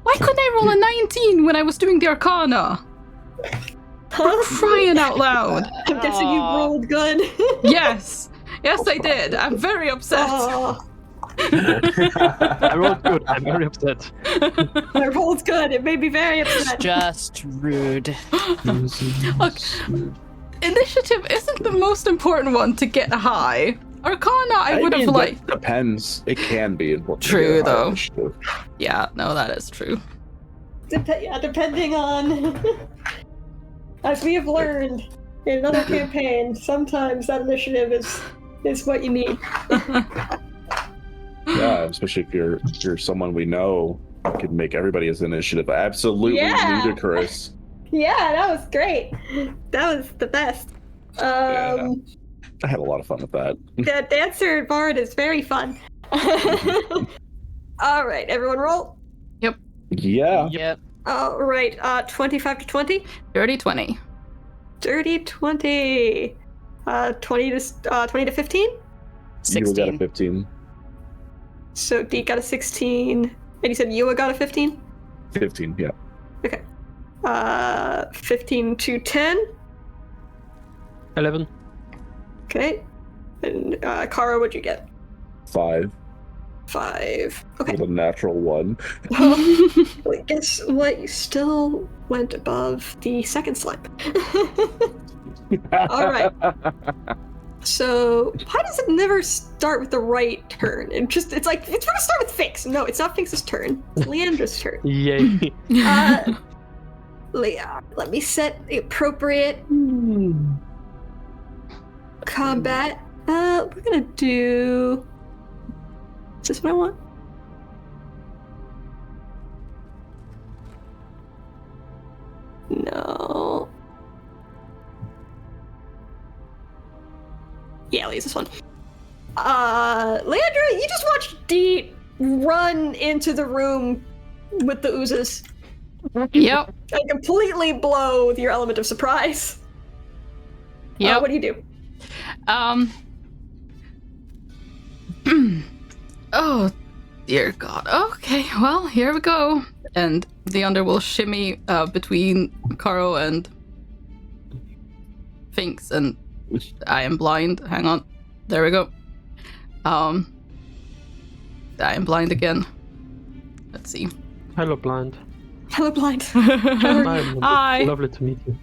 Why couldn't I roll a 19 when I was doing the Arcana? Huh? Crying out loud. I'm guessing you rolled good. Yes, I did. I'm very upset. I rolled good. I'm very upset. I rolled good. It made me very upset. Just rude. Look, initiative isn't the most important one to get high. Arcana, I would have liked. Depends. It can be important. True, though. Yeah, no, that is true. Depending on, as we have learned in another campaign, sometimes that initiative is what you need. Yeah, especially if you're someone we know, you can make everybody's initiative absolutely ludicrous. Yeah, that was great. That was the best. Yeah. I had a lot of fun with that. The Dancer Bard is very fun. All right, everyone roll. Yep. Yeah. Yep. All right, 25 to 20. Dirty 20. Dirty 20. 20 to 15. 16. You got a 15. So D got a 16, and you said Yua got a 15. 15, yeah. Okay. 15 to 10. 11. Okay. And Kara, what'd you get? 5. 5. Okay. With a natural 1. Well, guess what? You still went above the second slime. All right. So why does it never start with the right turn? It's like it's gonna start with Finks. No, it's not Finks' turn. It's Leandra's turn. Yay. Leah, let me set the appropriate combat. We're gonna do. Is this what I want? No. Yeah, I'll use this one. Leandra, you just watched Dee run into the room with the oozes. Yep. And completely blow with your element of surprise. Yep. What do you do? Oh, dear God. Okay, well, here we go. And Leander will shimmy between Caro and Finks, and I am blind. Hang on. There we go. I am blind again. Let's see. Hello, blind. Hello, blind. Hi. Lovely to meet you.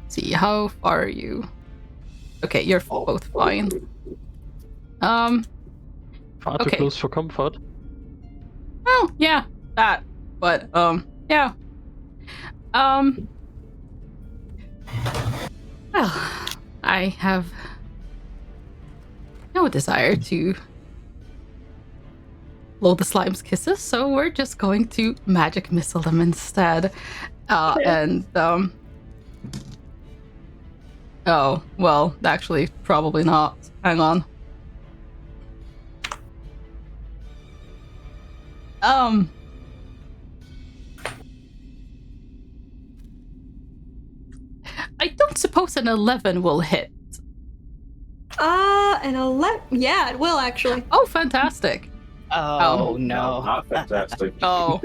See, how far are you? Okay, you're both fine. Far too close for comfort. Oh, yeah, that. But, yeah. Well, I have no desire to blow the slime's kisses, so we're just going to magic missile them instead. Oh, well, actually, probably not. Hang on. I don't suppose an 11 will hit. An 11? Yeah, it will actually. Oh, fantastic. Oh, no. Not fantastic. Oh.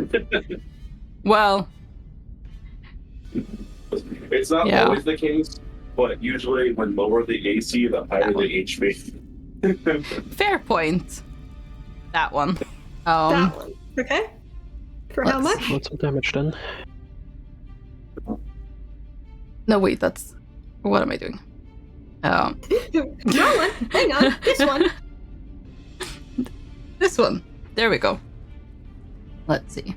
Well. It's not always the case, but usually when lower the AC, the higher the HP. Fair point. That one. That one. Okay. For how much? What's the damage then? No, wait, that's... What am I doing? No one. Hang on. This one. This one. There we go. Let's see.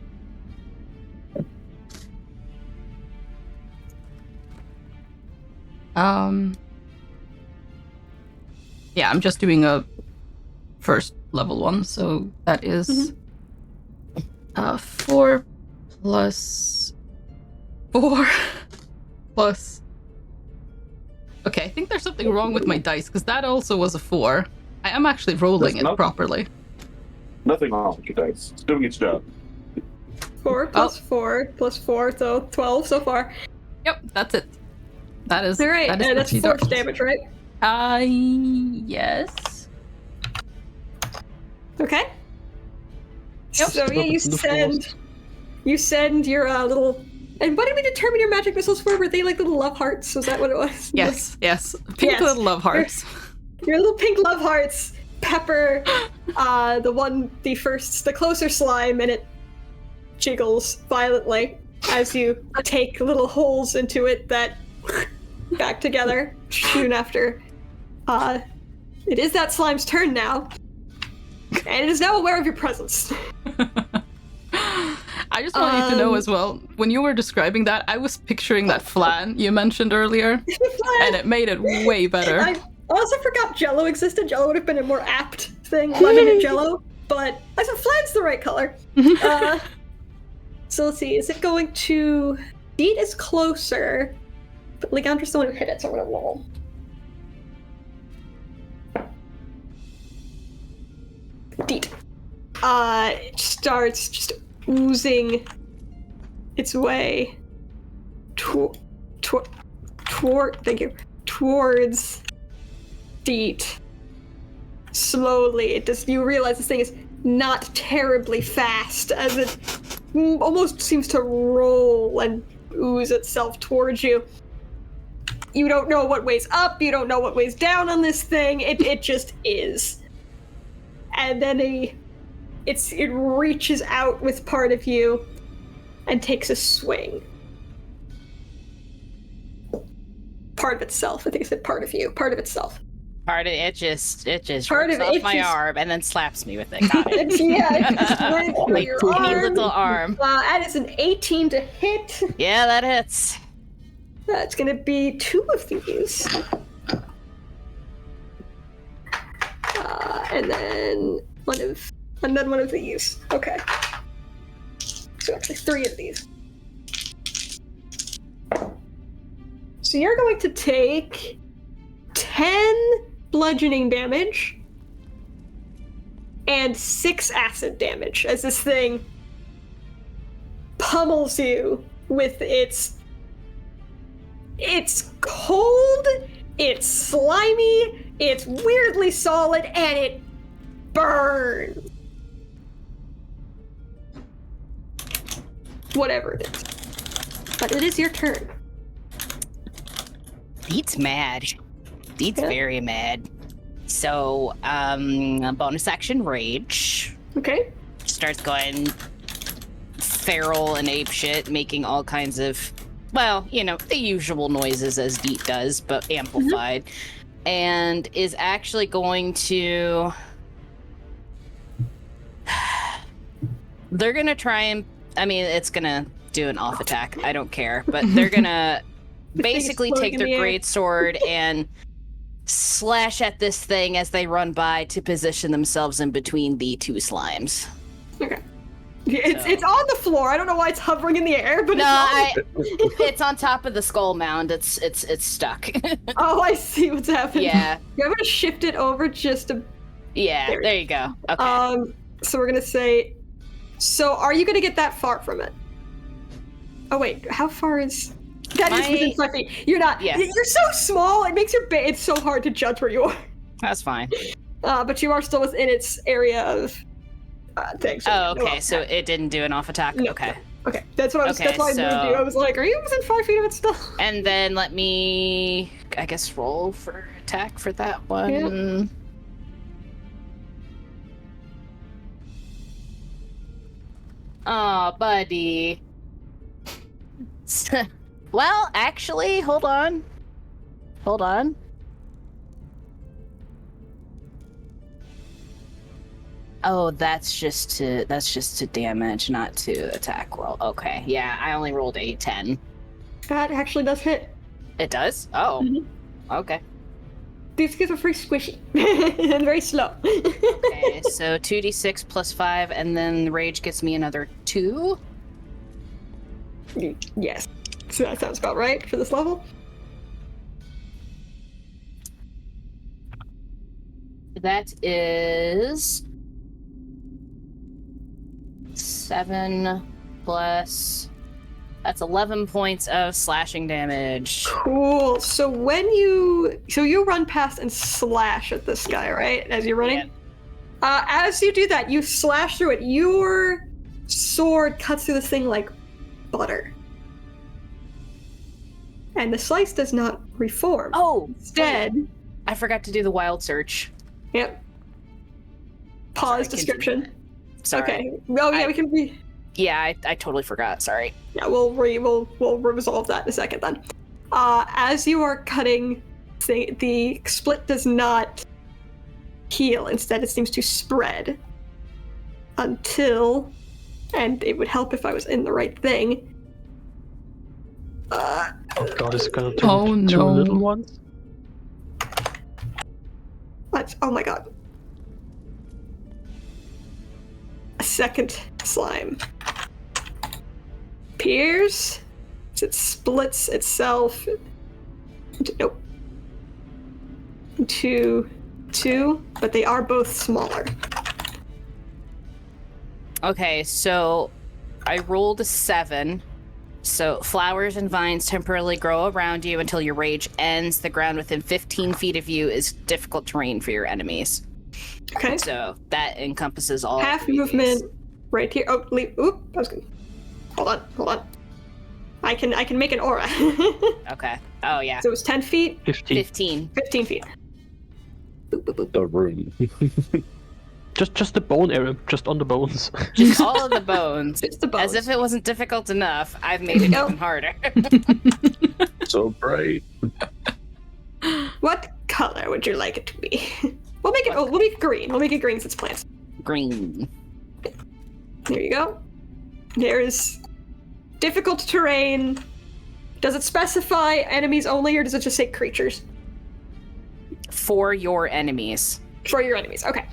Yeah, I'm just doing a first level one, so that is 4 plus 4 plus... Okay, I think there's something wrong with my dice, because that also was a 4. I am actually rolling it properly. Nothing wrong with your dice. It's doing its job. 4 plus 4 plus 4, so 12 so far. Yep, that's it. That is... Alright, that is and that's what she force does. damage, right? Yes. Okay. Yep. So yeah, you send your little... And what did we determine your magic missiles for? Were they like little love hearts? Was that what it was? Yes, yes. Pink little love hearts. Your little pink love hearts pepper the closer slime, and it jiggles violently as you take little holes into it that back together soon after. It is that slime's turn now, and it is now aware of your presence. I just want you to know as well, when you were describing that, I was picturing that flan you mentioned earlier, and it made it way better. I also forgot Jello existed. Jello would have been a more apt thing, lemon and Jello, but I said flan's the right color. So let's see, is it going to... Deet is closer, but Leandra's the one who hit it, so I'm gonna roll. Deet. It starts just oozing its way towards Deet. Slowly, you realize this thing is not terribly fast, as it almost seems to roll and ooze itself towards you. You don't know what weighs up, you don't know what weighs down on this thing, it just is. And then it reaches out with part of you and takes a swing. Part of itself. I think it said part of you. Part of itself. Part of it just part rips of off it my just... arm and then slaps me with it. Got it. Yeah, it just went through my your teeny arm. little arm. That is an 18 to hit. Yeah, that hits. That's gonna be 2 of these. And then one of these. Okay. So actually 3 of these. So you're going to take 10 bludgeoning damage and 6 acid damage as this thing pummels you with its cold, it's slimy, it's weirdly solid, and it burns. Whatever it is. But it is your turn. Deet's mad. Deet's very mad. So, bonus action rage. Okay. Starts going feral and apeshit, making all kinds of, well, you know, the usual noises as Deet does, but amplified. Mm-hmm. And is actually going to... They're gonna try and... I mean, it's gonna do an off attack. I don't care. But they're gonna basically take their greatsword and slash at this thing as they run by to position themselves in between the 2 slimes. Okay. It's on the floor. I don't know why it's hovering in the air, but it's on top of the skull mound. It's stuck. Oh, I see what's happening. Yeah. You're gonna shift it over just a... Yeah, there you go. Okay. So we're gonna say... So are you gonna get that far from it? Oh wait, how far is... That is within 5 feet. You're not... Yeah. You're so small, it makes it's so hard to judge where you are. That's fine. But you are still within its area of things. Oh, okay, so it didn't do an off attack? No. Okay. Okay, that's what I was... that's why I moved you. I was like, are you within 5 feet of it still? And then let me, I guess, roll for attack for that one. Yeah. Oh, buddy. Well, actually, hold on. Oh, that's just to damage, not to attack roll. Okay, yeah, I only rolled a 10. That actually does hit. It does? Oh, okay. These guys are very squishy and very slow. Okay, so 2d6 plus 5, and then the rage gets me another 2. Yes. So that sounds about right for this level. That is 7 plus... That's 11 points of slashing damage. Cool. So you run past and slash at this guy, right? As you're running? Yeah. As you do that, you slash through it. Your sword cuts through this thing like butter. And the slice does not reform. Oh! Instead... I forgot to do the wild search. Yep. pause Sorry, description. Sorry. Okay. Oh yeah, we can be. Yeah, I totally forgot. Sorry. Yeah, we'll resolve that in a second then. As you are cutting, the split does not heal. Instead, it seems to spread until, and it would help if I was in the right thing. Oh god, it's gonna turn two little ones? Oh my god. A second slime appears. It splits itself into two, but they are both smaller. Okay, so I rolled a 7. So flowers and vines temporarily grow around you until your rage ends. The ground within 15 feet of you is difficult terrain for your enemies. Okay. So that encompasses all half 3 movement days. right here. Oh, leave. Oop, that was good. Hold on. I can make an aura. Okay. Oh yeah. So it was 10 feet. 15 feet. Boop, boop, boop. The room. Just the bone area, just on the bones. Just all of the bones. It's the bones. As if it wasn't difficult enough, I've made it even harder. So bright. What color would you like it to be? We'll make it green. We'll make it green since plants. Green. There you go. There's difficult terrain. Does it specify enemies only, or does it just say creatures? For your enemies. For your enemies, okay.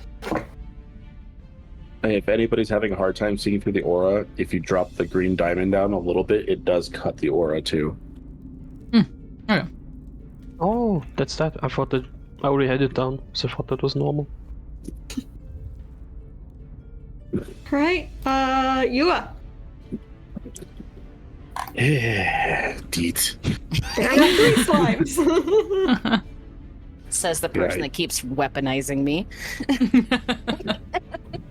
And if anybody's having a hard time seeing through the aura, if you drop the green diamond down a little bit, it does cut the aura too. Okay. Oh, that's that. I thought that I already had it down, so I thought that was normal. Alright, Yua. Deet. I got 3 slimes. Says the person that keeps weaponizing me.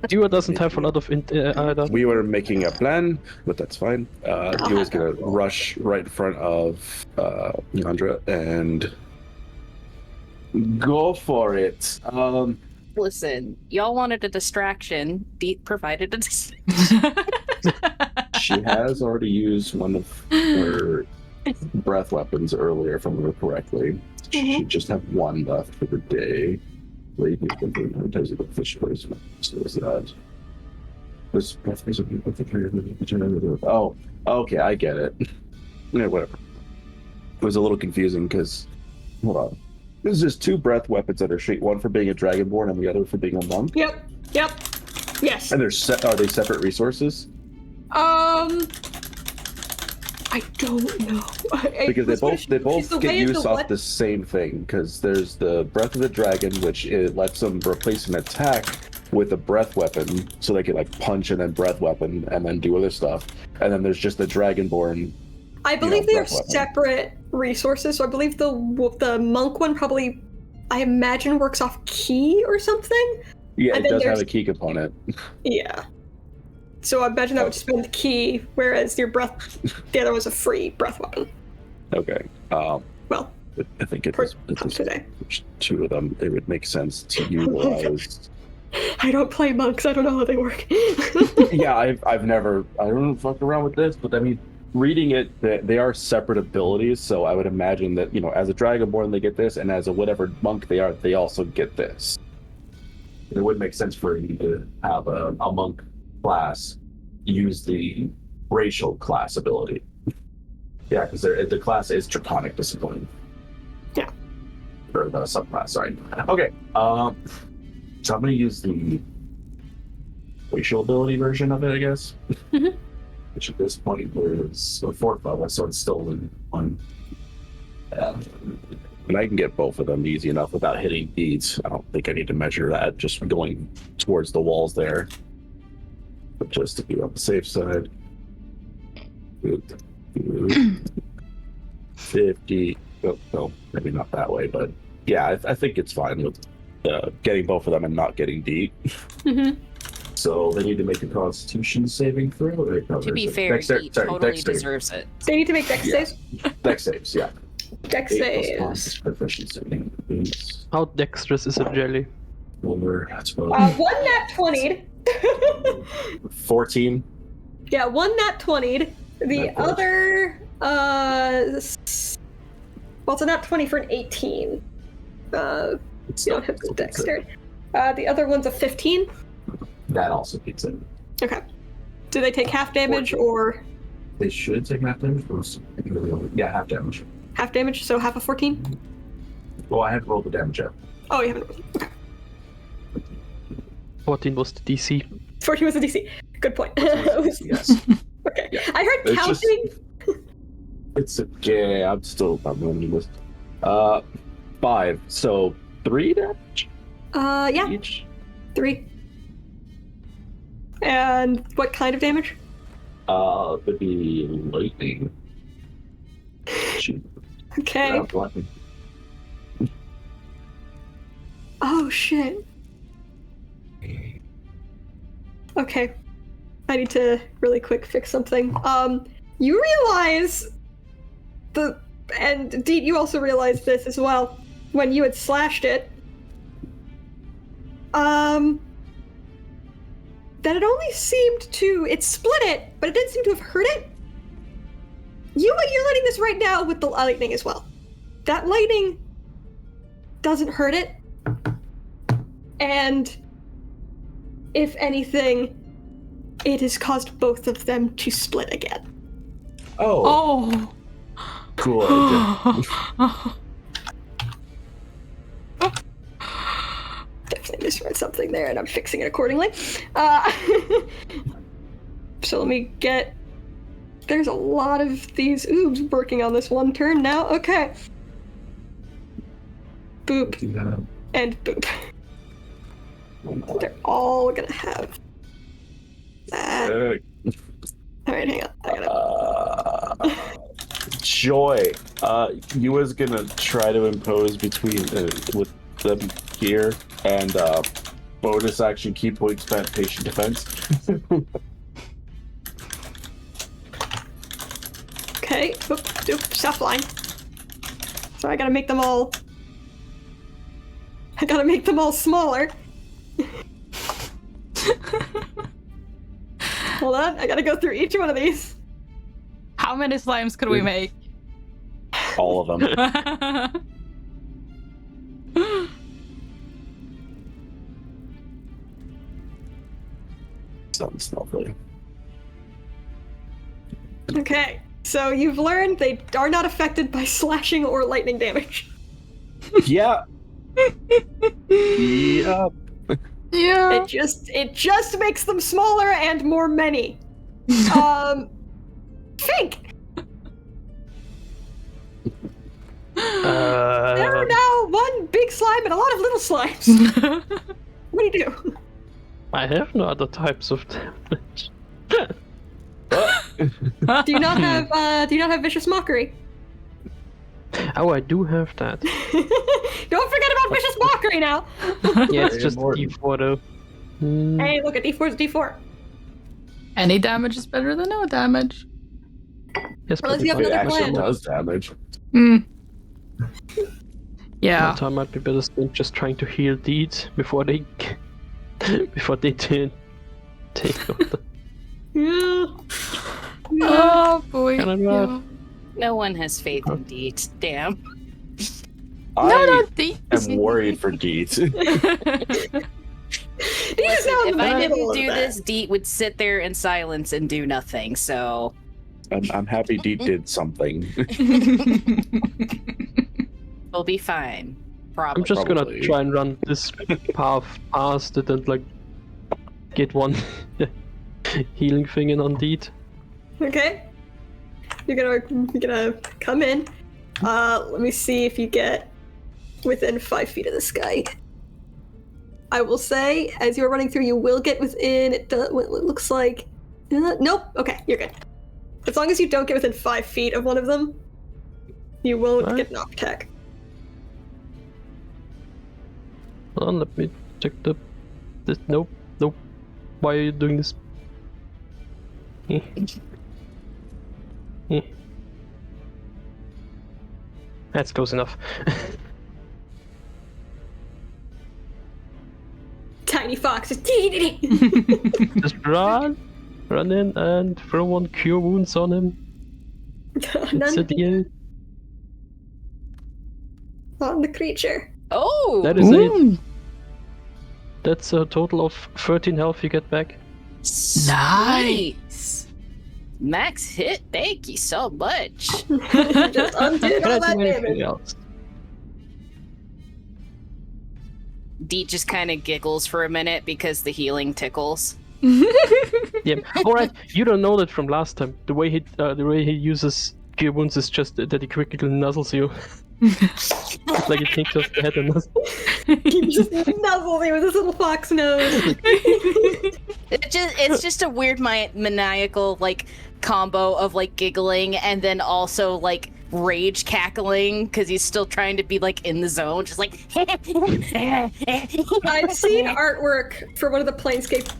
Dua doesn't have a lot of either. We were making a plan, but that's fine. He was gonna rush right in front of Leandra and go for it. Listen, y'all wanted a distraction. Deet provided a distraction. She has already used one of her breath weapons earlier, if I remember correctly. She just have one left for the day. Lady the fish poison. So is that this breath poison? Oh, okay, I get it. Yeah, whatever. It was a little confusing because hold on. There's just 2 breath weapons that are straight, one for being a dragonborn and the other for being a monk. Yep. Yes. And are they separate resources? I don't know. Because they both get use off the same thing. Because there's the Breath of the Dragon, which it lets them replace an attack with a breath weapon, so they can like punch and then breath weapon and then do other stuff. And then there's just the Dragonborn. I believe they are separate resources. So I believe the monk one probably, I imagine, works off key or something. Yeah, it does have a key component. Yeah. So I imagine that would just be the key, whereas the other was a free breath weapon. Okay. Well, I think it's today. 2 of them. It would make sense to utilize. I don't play monks. I don't know how they work. Yeah, I don't fuck around with this, but I mean, reading it, they are separate abilities. So I would imagine that as a Dragonborn they get this, and as a whatever monk they also get this. It would make sense for you to have a monk class use the racial class ability. Yeah, because the class is Draconic Discipline. Yeah. Or the subclass, sorry. Okay. So I'm going to use the racial ability version of it, I guess. Mm-hmm. Which at this point is a 4th level, so it's still in 1. And I can get both of them easy enough without hitting beads. I don't think I need to measure that, just going towards the walls there. But just to be on the safe side. 50. Oh, no, maybe not that way, but yeah, I think it's fine with getting both of them and not getting beat. Mm-hmm. So they need to make a Constitution saving throw. To be fair, he totally deserves it. They need to make dex saves? Dex saves, yeah. Dex saves. How dexterous is a jelly? Over. That's about One nat 20'd. 14. Yeah, one nat 20'd. The other, well, it's a nat 20 for an 18. You don't have the dexterity. The other one's a 15. That also beats it. Okay. Do they take half damage or? They should take half damage. Yeah, half damage. Half damage, so half of 14? Well, I haven't rolled the damage yet. Oh, you haven't rolled. Okay. 14 was the DC. 14 was the DC. Good point. Yes. Okay. Yeah. I heard It's counting. It's okay. I'm still not running this. 5. So 3 damage? Yeah. Each? 3. And what kind of damage? Would be lightning. Okay. Lightning. Oh, shit. Okay. I need to really quick fix something. You realize and Deet, you also realized this as well, when you had slashed it, that it only seemed to, it split it, but it didn't seem to have hurt it. You're letting this right now with the lightning as well. That lightning doesn't hurt it, and if anything, it has caused both of them to split again. Oh. Cool idea. Definitely misread something there, and I'm fixing it accordingly. So let me get... There's a lot of these oobs working on this one turn now. Okay. Boop. And boop. They're all gonna have that. Alright, hang on. I gotta... Joy. Yua's gonna try to impose between with them here and bonus action key point spent patient defense. Okay. Oop, stop flying. So I gotta make them all smaller. Hold on, I gotta go through each one of these. How many slimes could we make? All of them. Sounds lovely. Okay, so you've learned they are not affected by slashing or lightning damage. Yeah. Yep. Yeah. It just makes them smaller and more many. Fink! There are now one big slime and a lot of little slimes. What do you do? I have no other types of damage. Do you not have vicious mockery? Oh, I do have that. Don't forget about vicious mockery now. Yeah, it's just D4 though. Hey, look at D4's D4. Any damage is better than no damage. Yes, Unless you have It another actually plan. does damage. Yeah. That time might be better than just trying to heal Deed before they did take over. Yeah. Oh boy. Can I drive? Yeah. No one has faith in Deet. Damn. No, Deet. I'm worried for Deet. Deet is now in If the I middle didn't of do that. this, Deet would sit there in silence and do nothing, so... I'm happy Deet did something. We'll be fine. Probably. I'm just Probably. gonna try and run this path past it and like get one healing thing in on Deed. Okay. You're gonna come in. Let me see if you get within 5 feet of this guy. I will say, as you're running through, you will get within. It looks like. Nope. Okay, you're good. As long as you don't get within 5 feet of one of them, you won't Right. get knock attack. Hold on, let me check this. Nope. Why are you doing this? That's close enough. tiny foxes. Just run in and throw 1 cure wounds on him. It's a deal. On the creature. Oh! That is it. That's a total of 13 health you get back. Nice. Max hit, thank you so much. Just undid all that damage. Else? Deet just kind of giggles for a minute because the healing tickles. Yeah. Alright, you don't know that from last time. The way he uses cure wounds is just that he quickly nuzzles you. Like he takes off the head and nuzzles. He just nuzzles me with his little fox nose. It's just a weird maniacal like combo of like giggling and then also like rage cackling because he's still trying to be like in the zone, just like. I've seen artwork for one of the Planescape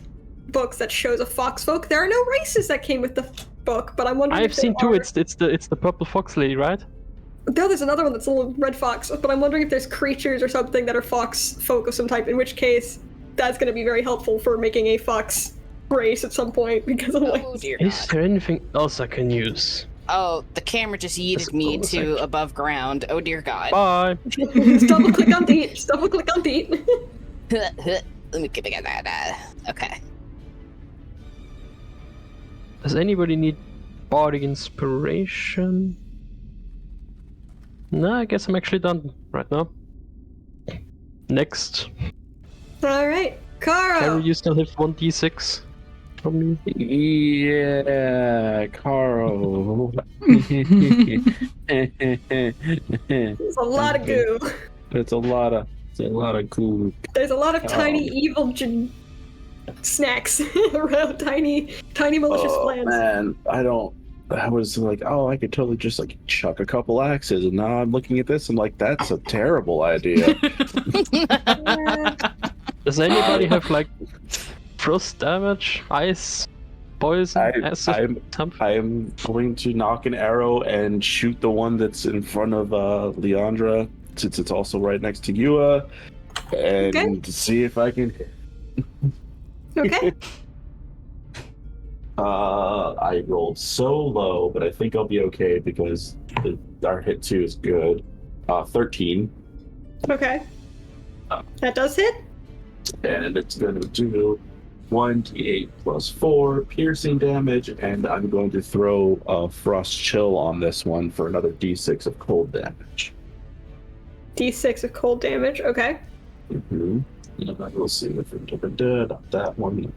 books that shows a fox folk. There are no races that came with the book, but I'm wondering. I've seen two. It's the purple fox lady, right? No, there's another one that's a little red fox, but I'm wondering if there's creatures or something that are fox folk of some type, in which case that's going to be very helpful for making a fox race at some point, because I'm like... Oh dear Is there anything else I can use? Oh, the camera just yeeted me to above ground. Oh dear god. Bye! Just double click on Deet. Just double click on Deet. Let me get that. Okay. Does anybody need Bardic Inspiration? No, I guess I'm actually done right now. Next. Alright, Karo! Carol, you still have 1d6 from me? Yeah, Carl. There's a lot of goo. It's a lot of goo. There's a lot of tiny evil snacks around, tiny malicious plans. Man, I was like, oh, I could totally just like chuck a couple axes, and now I'm looking at this and like, that's a terrible idea. Does anybody have like frost damage, ice, poison, acid? I'm going to knock an arrow and shoot the one that's in front of Leandra, since it's also right next to Yua, and see if I can. Okay. I rolled so low, but I think I'll be okay because our hit 2 is good. 13. Okay. That does hit? And it's going to do 1d8 plus 4 piercing damage, and I'm going to throw Frost Chill on this one for another d6 of cold damage. D6 of cold damage, okay. Mm-hmm. We'll see if we're not that one.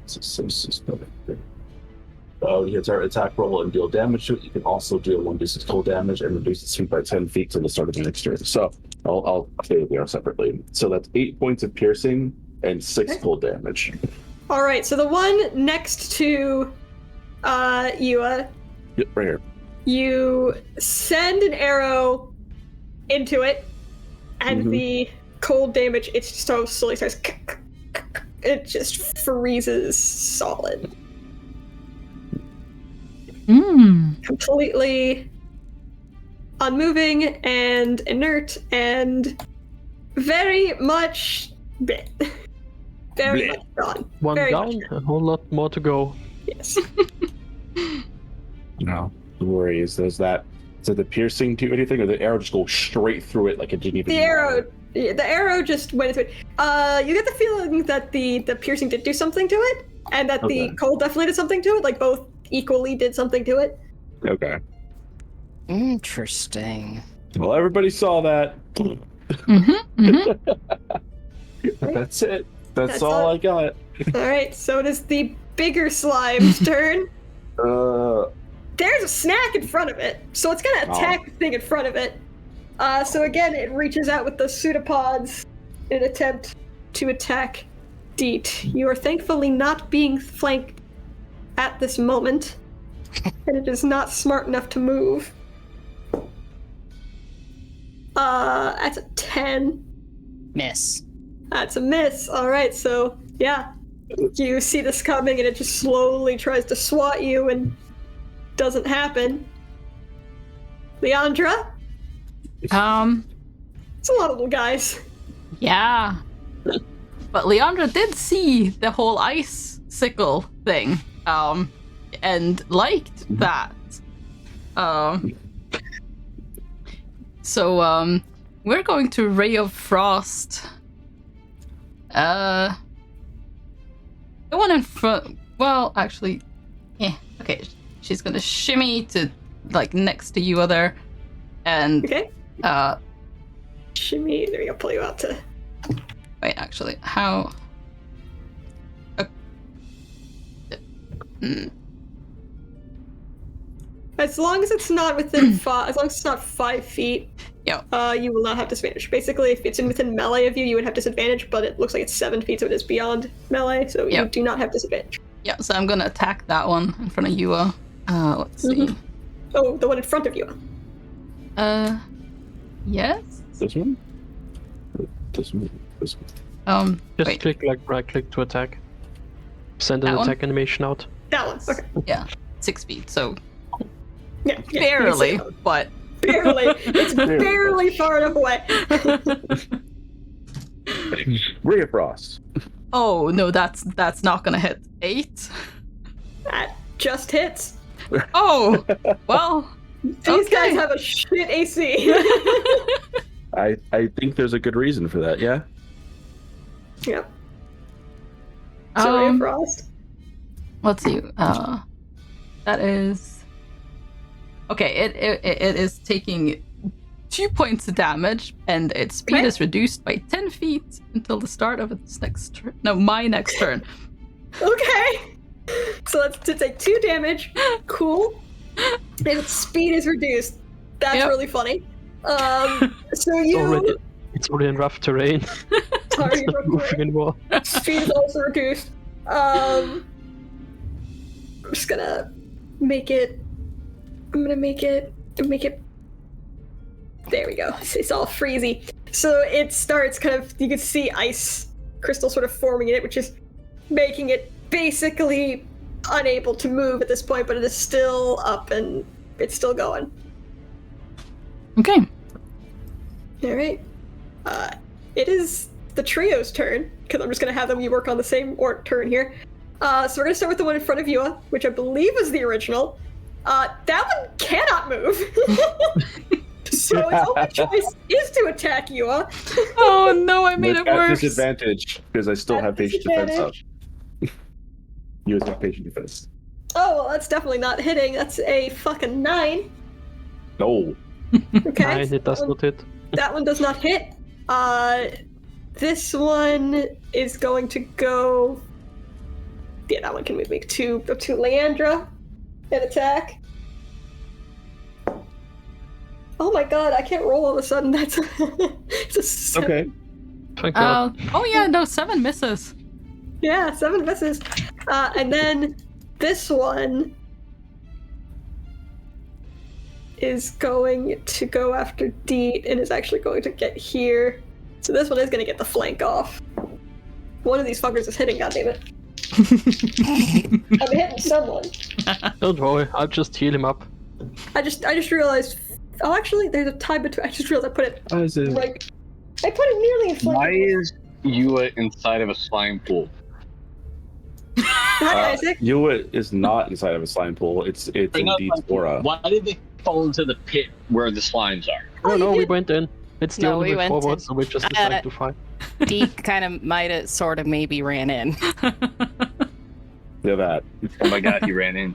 You hit our attack roll and deal damage to it. You can also deal 1d6 cold damage and reduce its speed by 10 feet till the start of the next turn. So I'll say they are separately. So that's 8 points of piercing and 6 cold damage. All right. So the one next to Yua. Yep, right here. You send an arrow into it, and the cold damage. It so slowly starts. It just freezes solid. Completely unmoving and inert and very much bit. Very much gone. One very down, a whole lot more to go. Yes. No, the worry is there's that. Did the piercing do anything, or the arrow just go straight through it like it didn't even? The arrow just went into it. You get the feeling that the piercing did do something to it, and that the cold definitely did something to it. Like both equally did something to it. Okay. Interesting. Well, everybody saw that. That's it. That's all I got. All right, so it is the bigger slime's turn. There's a snack in front of it, so it's gonna attack the thing in front of it. So again, it reaches out with the pseudopods in an attempt to attack Deet. You are thankfully not being flanked at this moment, and it is not smart enough to move. That's a 10. Miss. That's a miss. All right, so yeah, you see this coming, and it just slowly tries to swat you, and doesn't happen. Leandra? It's a lot of little guys. Yeah. But Leandra did see the whole ice sickle thing, and liked that. So we're going to Ray of Frost. The one in front. Well, actually, okay. She's gonna shimmy to like next to you there, and shimmy. There we go. Pull you out to. Wait, actually, how? As long as it's not within as long as it's not 5 feet, yeah. You will not have disadvantage. Basically, if it's within melee of you, you would have disadvantage, but it looks like it's 7 feet, so it is beyond melee, so you do not have disadvantage. Yeah, so I'm gonna attack that one in front of Yua. Let's see. Oh, the one in front of you. Yes? This one? This one? Just click right click to attack. Send an attack animation out. That one, okay. Yeah, 6 feet, so yeah barely, but barely. It's barely far enough away. Ray of Frost. Oh no, that's not gonna hit. 8? That just hits. Oh, well. These guys have a shit AC. I think there's a good reason for that, yeah? Yep. So Ray of Frost. Let's see. That is... Okay, it is taking 2 points of damage, and its speed is reduced by 10 feet until the start of its next turn. No, my next turn. Okay. So that's to take 2 damage. Cool. And its speed is reduced. That's really funny. So you... It's already in rough terrain. Sorry, it's not moving anymore. Speed is also reduced. I'm just gonna make it... I'm gonna make it... There we go. It's all freezy. So it starts kind of... You can see ice crystal sort of forming in it, which is making it basically unable to move at this point, but it is still up and it's still going. Okay. Alright. It is the trio's turn, because I'm just going to have them work on the same turn here. So we're going to start with the one in front of you, which I believe is the original. That one cannot move. So its only choice is to attack Yua. Oh no, I made it worse. Disadvantage, because I still have patient defense up. You have patient defense. Oh, well, that's definitely not hitting. That's a fucking 9. No. Okay. 9, it does not hit. That one does not hit. This one is going to go... Yeah, that one can move me to Leandra and attack. Oh my god, I can't roll all of a sudden. That's it's a 7. Okay. Thank God. Oh yeah, no, 7 misses. Yeah, 7 misses. And then this one is going to go after Deet and is actually going to get here. So this one is going to get the flank off. One of these fuckers is hitting, goddammit. I'm hitting someone. Don't worry, I'll just heal him up. I just realized... Oh, actually, there's a tie between... I just realized I put it right... I put it nearly in flank. Why is Yua inside of a slime pool? Hi, Isaac. Yua is not inside of a slime pool. It's in Deet's aura. Why did they fall into the pit where the slimes are? No, we went in. It's the only way forward, so we just decided to fight. Deet kind of might have sort of maybe ran in. Yeah, that. Oh my god, he ran in.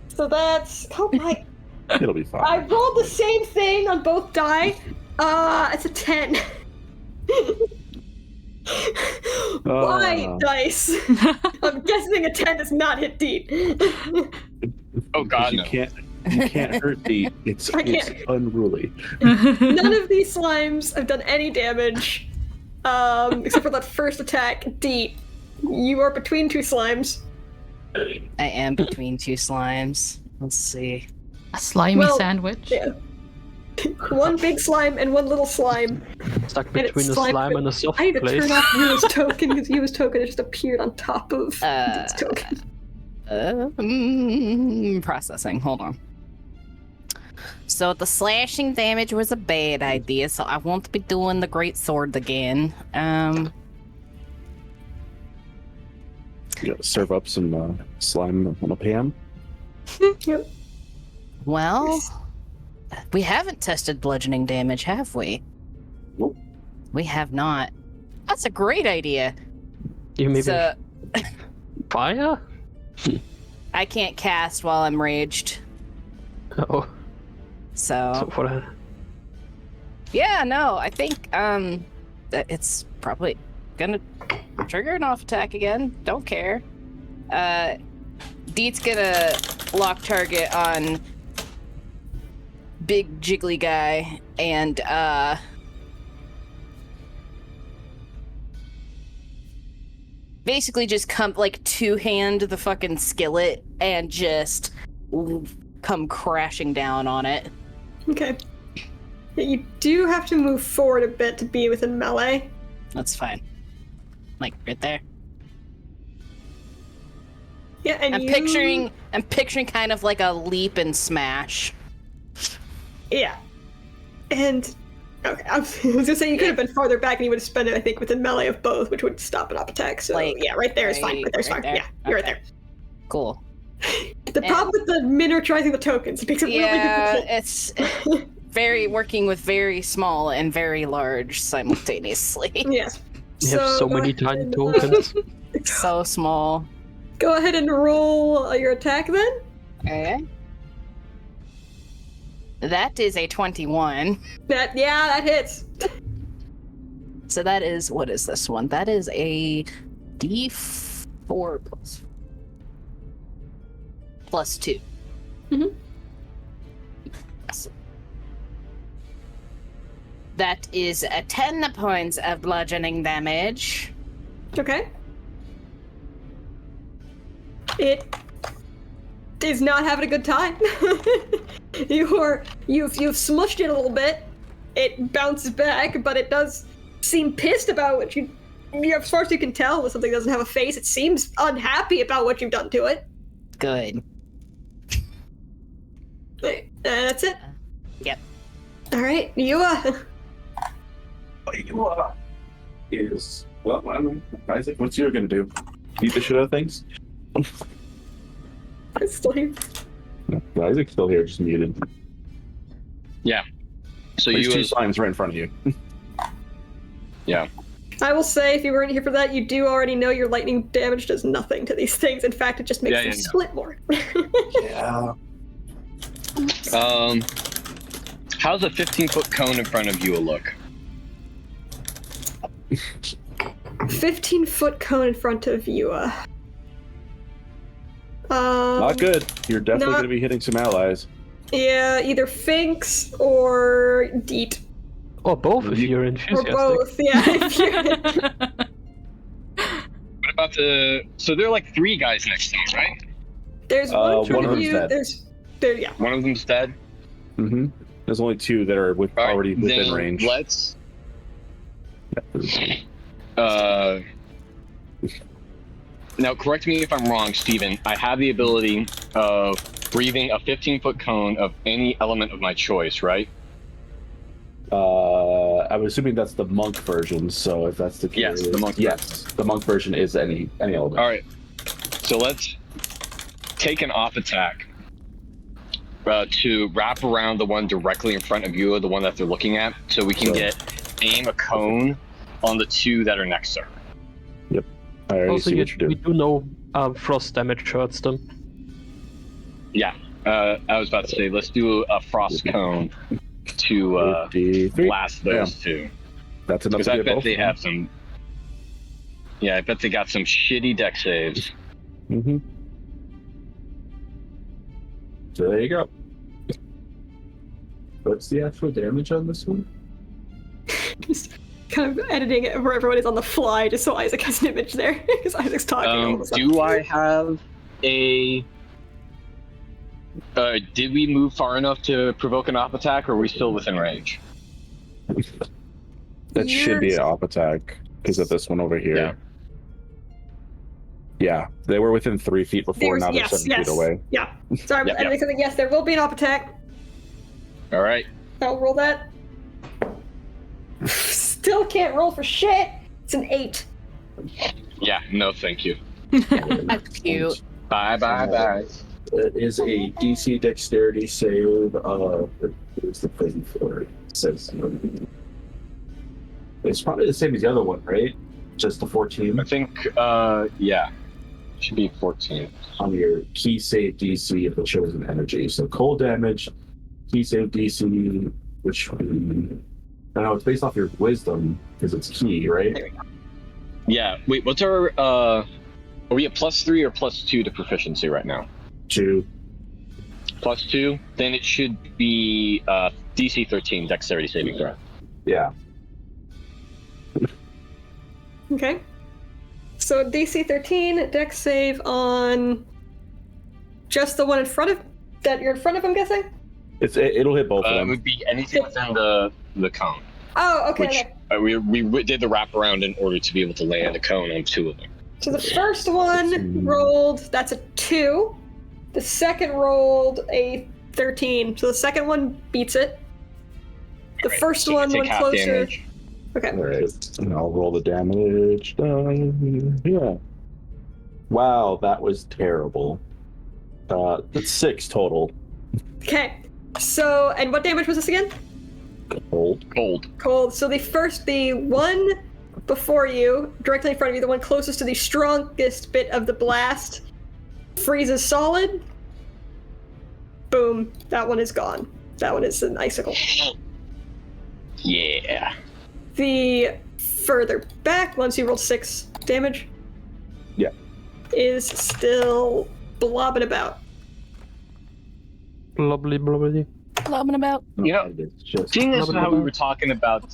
So that's... Oh my... It'll be fine. I rolled the same thing on both die. It's a 10. Why dice? I'm guessing a 10 does not hit Deet. Oh god, you can't hurt Deet. It's unruly. None of these slimes have done any damage, except for that first attack. Deet, you are between 2 slimes. I am between 2 slimes. Let's see. A slimy sandwich? Yeah. One big slime and one little slime. Stuck between the slime and the soft place. I had to turn off Yua's token because Yua's token just appeared on top of its token. Processing. Hold on. So the slashing damage was a bad idea, so I won't be doing the great sword again. serve up some slime on a pan. Yep. Well, we haven't tested bludgeoning damage, have we? Nope. We have not. That's a great idea. You maybe So, fire? I can't cast while I'm raged. Oh, So so for that. yeah, no, I think that it's probably gonna trigger an off attack again. Don't care. Deet's gonna lock target on big jiggly guy and basically just come like two-hand the fucking skillet and just come crashing down on it. Okay. Yeah, you do have to move forward a bit to be within melee. That's fine. Like right there. Yeah, and I'm picturing kind of like a leap and smash. Yeah. And okay, I was gonna say you could have been farther back and you would have spent it, I think, within melee of both, which would stop an up attack. So Like, yeah, right there is fine. Right there is right fine. there? Yeah, you're right Okay. there. Cool. The problem with the miniaturizing the tokens, it makes it really difficult. It's very working with very small and very large simultaneously. Yes. You have so go many ahead tiny and, tokens. So small. Go ahead and roll your attack then. Okay. That is a 21. That hits. So that is, what is this one? That is a D4 plus 2. Mhm. So that is 10 points of bludgeoning damage. Okay. It is not having a good time. You've smushed it a little bit. It bounces back, but it does seem pissed about what you as far as you can tell, when something doesn't have a face, it seems unhappy about what you've done to it. Good. That's it. Yep. All right, Yua. Is well, I don't know. Isaac, what's you gonna do? Beat the shit out of things? It's still here. No, Isaac's still here, just muted. Yeah. So There's you two was, signs right in front of you. yeah. I will say, if you weren't here for that, you do already know your lightning damage does nothing to these things. In fact, it just makes them split more. Yeah. How's a 15-foot cone in front of you look? 15-foot cone in front of you. Not good. You're definitely not- going to be hitting some allies. Yeah, either Finks or Deet. Or both if you're Or enthusiastic. both, yeah. If you're- What about the... So there are like 3 guys next to me, right? There's one in one front of of them's you. dead. Yeah. One of them's dead? Mm-hmm. There's only 2 that are All right, already within then range. Let's... Now, correct me if I'm wrong, Steven. I have the ability of breathing a 15-foot cone of any element of my choice, right? I'm assuming that's the monk version, so if that's the case... Yes, the monk Yes, the monk version is any element. All right. So let's take an off attack to wrap around the one directly in front of you, the one that they're looking at, so we can aim a cone on the 2 that are next to her. Yep. I already Also, see what you're we doing. do know frost damage hurts them. Yeah. I was about to say, let's do a frost cone to 53. blast those 2. That's enough Because to I get bet both they of them. have some... Yeah, I bet they got some shitty deck saves. Mm-hmm. So there you go. What's the actual damage on this one? Just kind of editing it where everyone is on the fly, just so Isaac has an image there, because Isaac's talking all of a sudden. Do I have a... did we move far enough to provoke an op attack, or are we still within range? That should be an op attack, because of this one over here. Yeah. Yeah, they were within 3 feet before, now they're 7 feet away. Yeah. Sorry, Yep, I'm editing something. Yes, there will be an op attack. All right. I'll roll that. Still can't roll for shit. It's an 8. Yeah, no thank you. That's cute. Bye. It is a DC Dexterity save. Where's the thing for it? It says it's probably the same as the other one, right? Just the 14. I think, yeah, should be 14 on your key save DC if it shows an energy. So cold damage, key save DC, which I know it's based off your wisdom because it's key, right? Yeah. Wait, what's our? Are we at +3 or +2 to proficiency right now? 2. +2. Then it should be DC 13 Dexterity saving throw. Yeah. Okay. So DC 13 Dex save on just the one in front of that you're in front of. I'm guessing. It'll hit both of It them. would be anything within the cone. Oh, okay. Which we did the wraparound in order to be able to land a cone on 2 of them. So the first one rolled, that's a 2. The second rolled a 13. So the second one beats it. The first one went closer. Damage. Okay. All right, and I'll roll the damage. Yeah. Wow, that was terrible. That's 6 total. Okay. So, and what damage was this again? Cold. Cold. So the one before you, directly in front of you, the one closest to the strongest bit of the blast, freezes solid. Boom. That one is gone. That one is an icicle. Yeah. The further back, once you rolled 6 damage, Yeah. is still blobbing about. Blobbly. Blobbing about. You know, It's just seeing as how we were talking about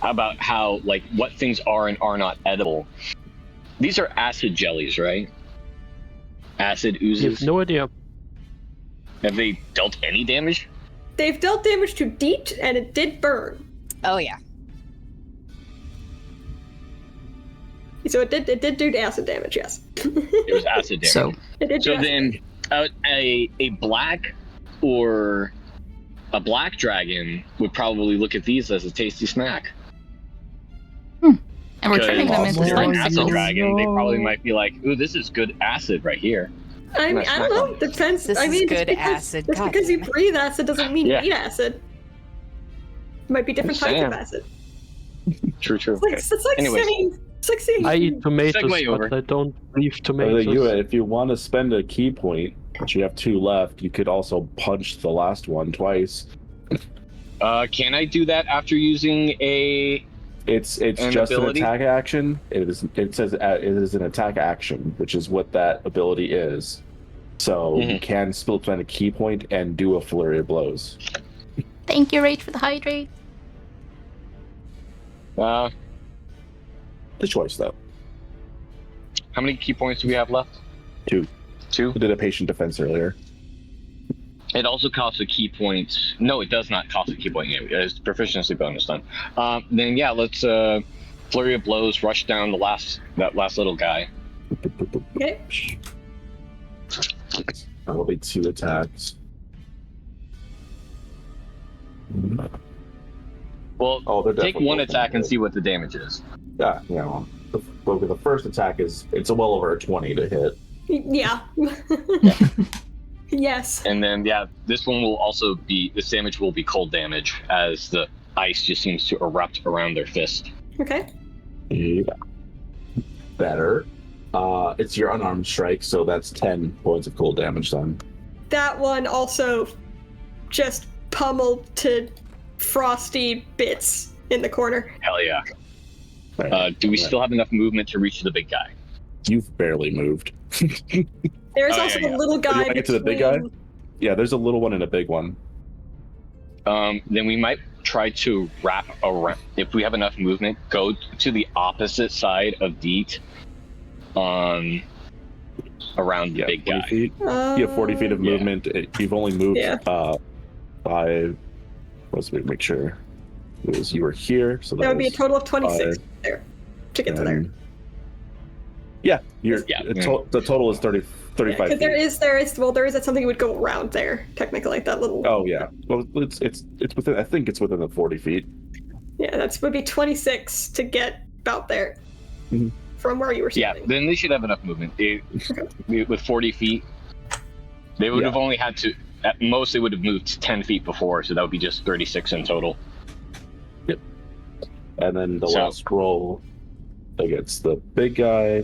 how like what things are and are not edible. These are acid jellies, right? Acid You oozes. have no idea. Have they dealt any damage? They've dealt damage to Deet, and it did burn. Oh yeah. So it did do acid damage, yes. It was acid damage. So It did do So acid then, a black or a black dragon would probably look at these as a tasty snack. and we're turning them Because into they're an slime acid sickles. dragon, they probably might be like, "Ooh, this is good acid right here." I don't know. Depends. This I mean, is just good because, acid. Just God because you damn it. breathe acid doesn't mean Yeah. you eat acid. Might be different I'm types of saying. acid. True. It's like, Okay. it's like Anyways. saying. It's like saying. I eat tomatoes, Segue over. but I don't breathe But tomatoes. if you want to spend a key point, which you have 2 left, you could also punch the last one twice. Can I do that after using a? It's An just ability? an attack action. It says it is an attack action, which is what that ability is. So you can still spend a key point and do a flurry of blows. Thank you, Rach, for the hydrate. The choice, though. How many key points do we have left? 2. 2. I did a patient defense earlier. It also costs a key point. No, it does not cost a key point. It's proficiency bonus then. Then yeah, let's flurry of blows, rush down that last little guy. Okay. That'll be 2 attacks. Well, They're take definitely one both attack and good. see what the damage is. Yeah, the first attack it's well over a 20 to hit. Yeah. Yes. And then yeah, this damage will be cold damage as the ice just seems to erupt around their fist. Okay. Yeah. Better. It's your unarmed strike, so that's 10 points of cold damage then. That one also just pummeled to frosty bits in the corner. Hell yeah. Do we still have enough movement to reach the big guy? You've barely moved. There's Oh, also yeah. the little guy wanna get to the big guy? between- Yeah, there's a little one and a big one. Then we might try to wrap around. If we have enough movement, go to the opposite side of Deet. Around the big 40 guy. feet. You have 40 feet of Yeah. movement. You've only moved Yeah. by. Let's make sure. You were here, so That would be a was total of 26 5, there to get to there. Yeah, the total is 35 Because feet. there is that something would go around there technically. That little. Oh yeah. Well, it's within. I think it's within the 40 feet. Yeah, would be 26 to get about there. from where you were Yeah, standing. then they should have enough movement. With 40 feet, they would have only had to, at most, they would have moved 10 feet before, so that would be just 36 in total. Yep. And then the last roll against the big guy.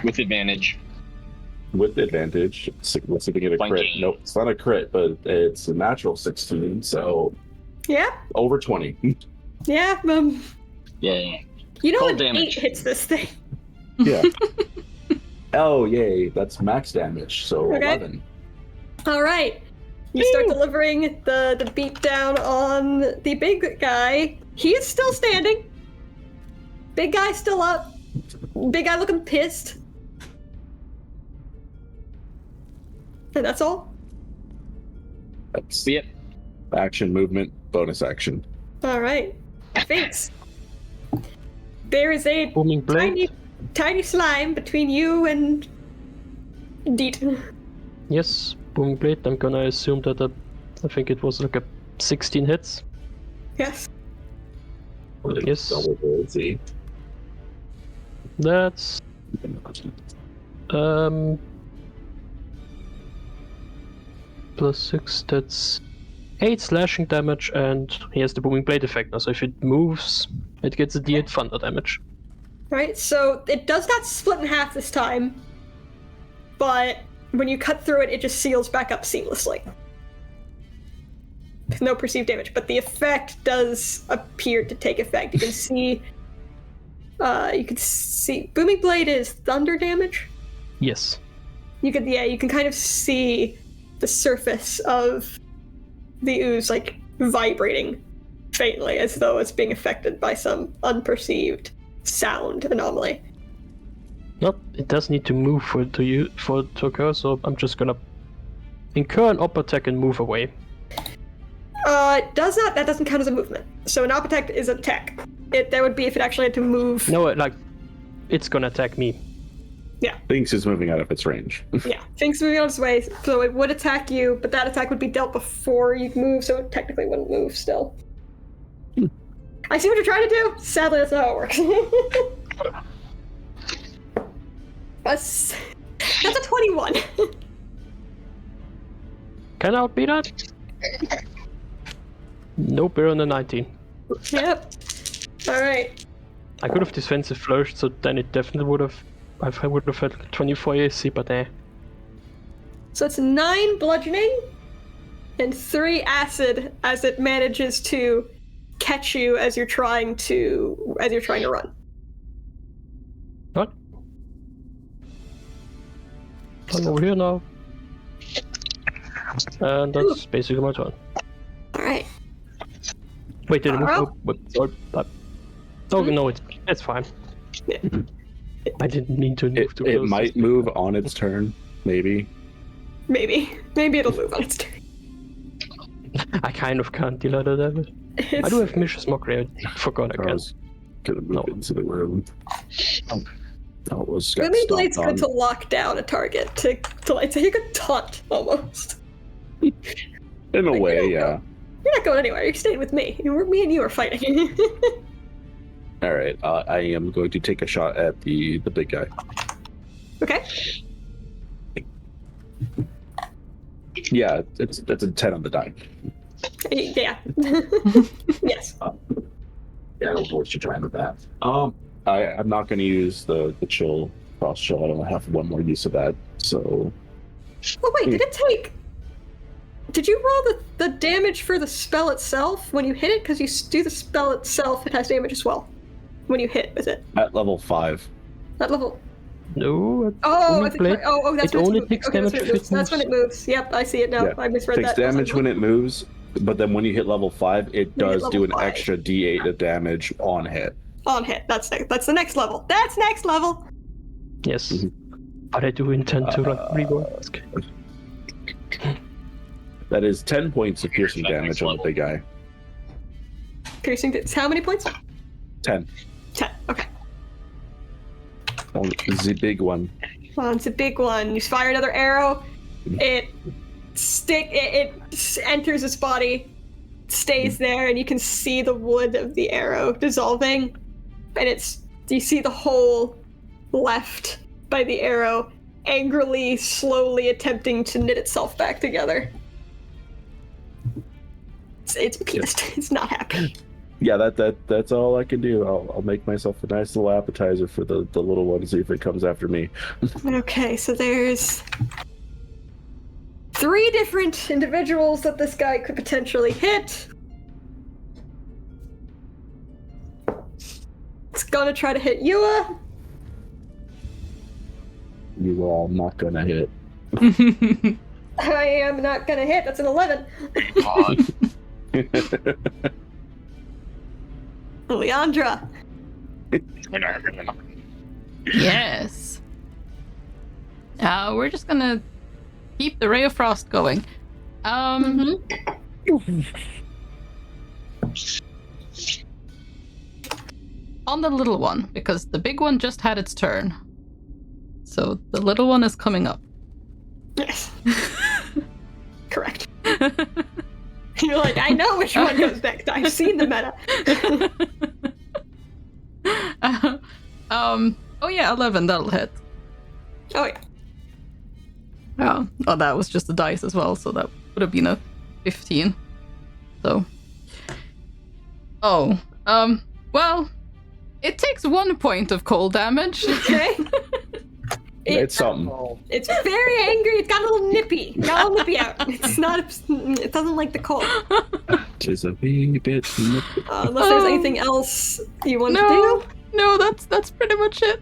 With advantage. With advantage. Let's see if we get a crit. Nope, it's not a crit, but it's a natural 16, so... Yeah? Over 20. Yeah, Yeah. You know Full what damage. 8 hits this thing? Yeah. Oh, yay. That's max damage, so 11. Alright. You start delivering the beat down on the big guy. He is still standing. Big guy still up. Big guy looking pissed. And that's all? That's Yep. action, movement, bonus action. Alright. Thanks. There is a Booming blade. tiny slime between you and Deet. Yes, booming blade. I'm gonna assume that I think it was like a 16 hits. Yes. Yes. Let's see. That's +6. That's 8 slashing damage, and he has the booming blade effect now. So if it moves, it gets a D8 thunder damage. Right, so it does not split in half this time, but when you cut through it, it just seals back up seamlessly. There's no perceived damage, but the effect does appear to take effect. You can see, booming blade is thunder damage. Yes. You can kind of see the surface of the ooze like vibrating faintly, as though it's being affected by some unperceived sound anomaly. Nope, it does need to move for it to occur, so I'm just gonna incur an up attack and move away. That doesn't count as a movement. So an op attack is an attack. That would be if it actually had to move. No, it's gonna attack me. Yeah. Thinks is moving out of its range. Yeah, Fink's moving on its way, so it would attack you, but that attack would be dealt before you move, so it technically wouldn't move still. I see what you're trying to do. Sadly, that's not how it works. That's a 21. Can I outbeat that? No better than a 19. Yep. Alright. I could have defensive flourished, so then it definitely would have. I would have had 24 AC, but So it's 9 bludgeoning and 3 acid as it manages to catch you as you're trying to run. What? I'm over here now. And that's basically my turn. Alright. Wait, did it move? Alright. No, it's fine. Yeah. I didn't mean to move too close. It might move on its turn, maybe. Maybe it'll move on its turn. I kind of can't deal out of that. I do have Vicious Mockery. I forgot again. Gonna move into the room. That was Booming Blade's good to lock down a target. It's like a taunt almost. In a way, yeah. You're not going anywhere. You're staying with me. Me and you are fighting. All right, I am going to take a shot at the big guy. Okay. Yeah, it's a 10 on the die. Yeah. Yes. Yeah, I'll force you trying with that. I'm not going to use the chill cross chill. I don't have one more use of that. So. Oh wait, did you roll the damage for the spell itself when you hit it? Because you do the spell itself, it has damage as well. When you hit with it. At level 5. At level. No. That's it when only moves. takes Okay, damage that's if when it it moves. That's when it moves. Yep, I see it now. Yeah. I misread Takes that. damage when it moves, but then when you hit level 5, it When you hit does do level an 5. extra D8 of damage on hit. On hit. That's the next level. That's next level. Yes. Mm-hmm. But I do intend to reroll. That is 10 points of piercing damage on the big guy. Piercing. How many points? 10. 10. Okay. On the big one. On the big one. You fire another arrow. It enters its body, stays there, and you can see the wood of the arrow dissolving. And you see the hole left by the arrow, angrily, slowly attempting to knit itself back together. It's pissed. It's not happy. Yeah, that's all I can do. I'll make myself a nice little appetizer for the little one, see if it comes after me. Okay, so there's 3 different individuals that this guy could potentially hit. It's gonna try to hit Yua. You are not gonna hit. I am not gonna hit. That's an 11. God. Leandra. Yes. We're just gonna keep the Ray of Frost going. On the little one, because the big one just had its turn. So the little one is coming up. Yes. Correct. You're like, I know which one goes next. I've seen the meta. Oh yeah, 11, that'll hit. Oh yeah. Oh, that was just a dice as well, so that would have been a 15. So. Well, it takes 1 point of cold damage. Okay. It's something. It's very angry. It's got a little nippy. Got a little nippy out. It's not. It doesn't like the cold. Just a wee bit. Unless there's anything else you want to do. No, that's pretty much it.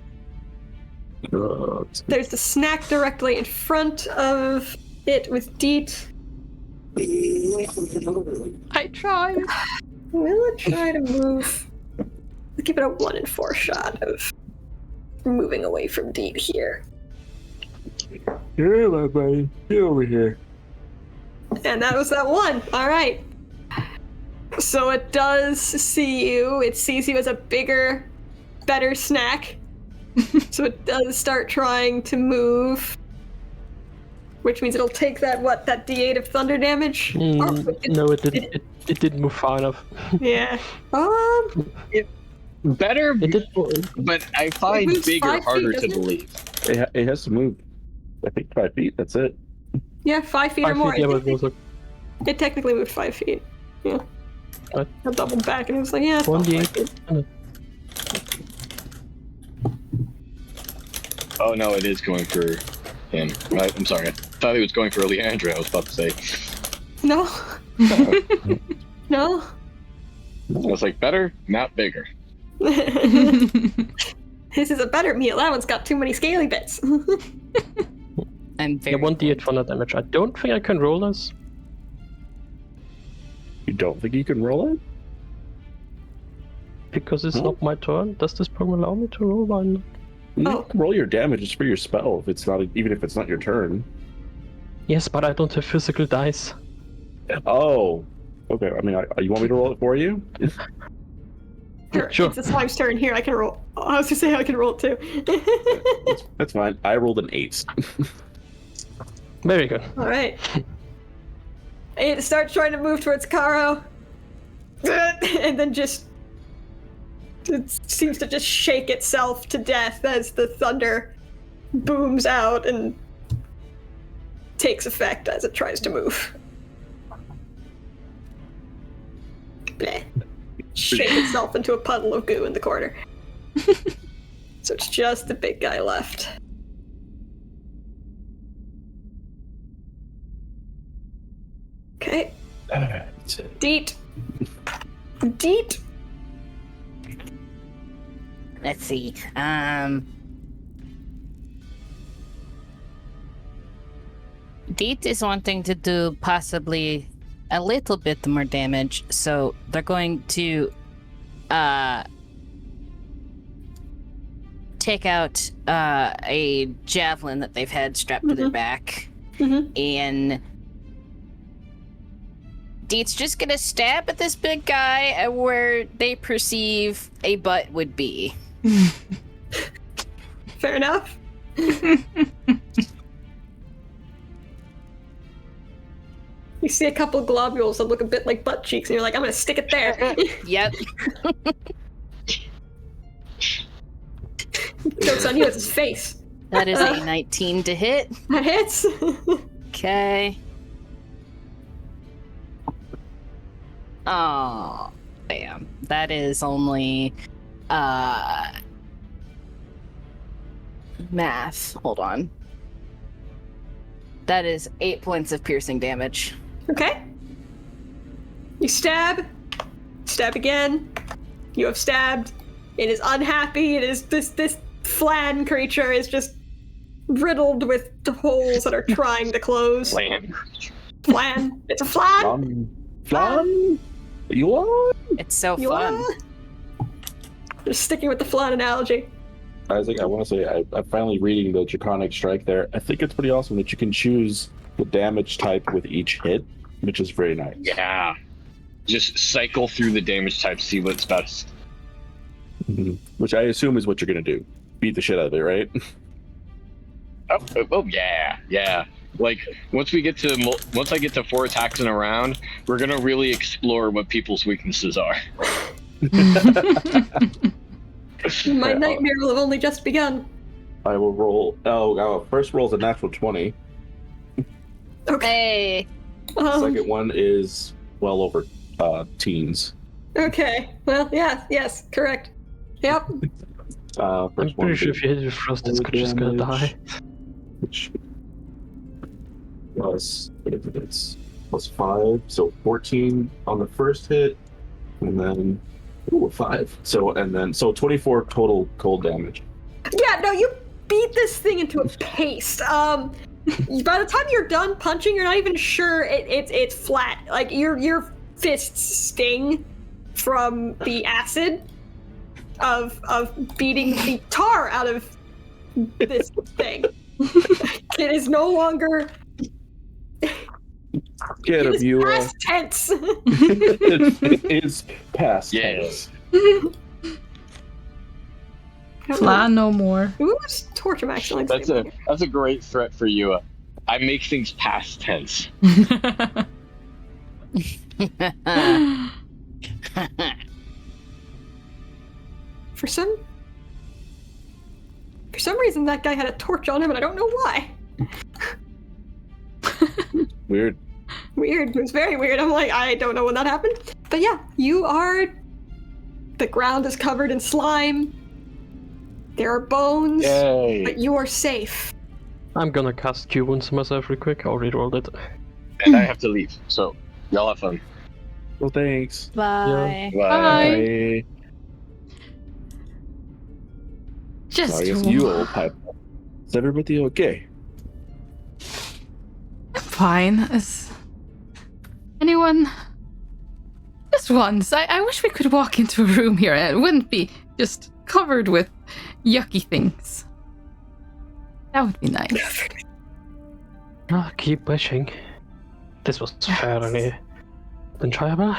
There's the snack directly in front of it with Deet. I tried. Will it try to move? Let's give it a 1 in 4 shot of moving away from Deet here. Here, my buddy. Get over here. And that was that 1. All right. So it does see you. It sees you as a bigger, better snack. So it does start trying to move. Which means it'll take that D8 of thunder damage? No, it didn't. It didn't move far enough. Yeah. Better, It did. but I find moves bigger 5 feet, harder to doesn't it? believe. It has to move, I think, 5 feet. That's it. Yeah, 5 feet or 5 more. feet, yeah, but it was like It technically moved 5 feet. Yeah. What? I doubled back and it was like, yeah. It's about 5 1d8. feet. Oh no, it is going for him. Right? I'm sorry. I thought he was going for Leandra. I was about to say. No. No. I was like, better, not bigger. This is a better meal. That one's got too many scaly bits. I'm Yeah, very 1d8 thunder damage. I don't think I can roll this. You don't think you can roll it? Because it's not my turn. Does this program allow me to roll one? You can roll your damage. It's for your spell. If it's not, even if it's not your turn. Yes, but I don't have physical dice. Oh. Okay. I mean, you want me to roll it for you? Sure. It's the slime's turn. Here, I can roll. I was gonna say I can roll it too. That's fine. I rolled an 8. Very good. All right. It starts trying to move towards Karo, and then just it seems to just shake itself to death as the thunder booms out and takes effect as it tries to move. Bleh. Shake itself into a puddle of goo in the corner. So it's just the big guy left. Okay. Deet. Deet. Let's see. Deet is wanting to do possibly a little bit more damage, so they're going to take out a javelin that they've had strapped to their back, and Deet's just gonna stab at this big guy where they perceive a butt would be. Fair enough. You see a couple globules that look a bit like butt cheeks, and you're like, I'm gonna stick it there. Yep. Joke's on you, it's his face. That is a 19 to hit. That hits. Okay. Oh, damn. That is only, math. Hold on. That is 8 points of piercing damage. Okay. You stab. Stab again. You have stabbed. It is unhappy. It is this flan creature is just riddled with holes that are trying to close. Flan. Flan. It's a flan. Flan? You are? It's so You fun. are? Just sticking with the flan analogy. Isaac, I want to say, I'm finally reading the Draconic Strike there. I think it's pretty awesome that you can choose the damage type with each hit, which is very nice. Yeah. Just cycle through the damage type, see what's best. Mm-hmm. Which I assume is what you're going to do. Beat the shit out of it, right? Oh yeah, yeah. Like once I get to 4 attacks in a round, we're gonna really explore what people's weaknesses are. My nightmare will have only just begun. I will roll. First roll is a natural 20. Hey. Second one is well over teens. Okay. Well, yes, correct. Yep. I'm pretty sure if you hit it with frost, it's just gonna die. Which plus, it's plus 5, so 14 on the first hit, and then 5. So 24 total cold damage. Yeah, no, you beat this thing into a paste. By the time you're done punching, you're not even sure it's flat. Like your fists sting from the acid of beating the tar out of this thing. It is no longer. Get him, you. Past tense. It is past tense. Flan no more. Who's torture max? That's a great threat for you. I make things past tense. For some reason, that guy had a torch on him, and I don't know why. Weird. Weird. It was very weird. I'm like, I don't know when that happened. But yeah, the ground is covered in slime. There are bones. Yay. But you are safe. I'm gonna cast Cure Wounds myself real quick. I'll reroll it. And I have to leave, so y'all have fun. Well, thanks. Bye. Bye. Just I guess you old pipe. Is everybody okay? I'm fine. Is anyone? Just once. I wish we could walk into a room here and it wouldn't be just covered with yucky things. That would be nice. Keep wishing. This was fairly enjoyable.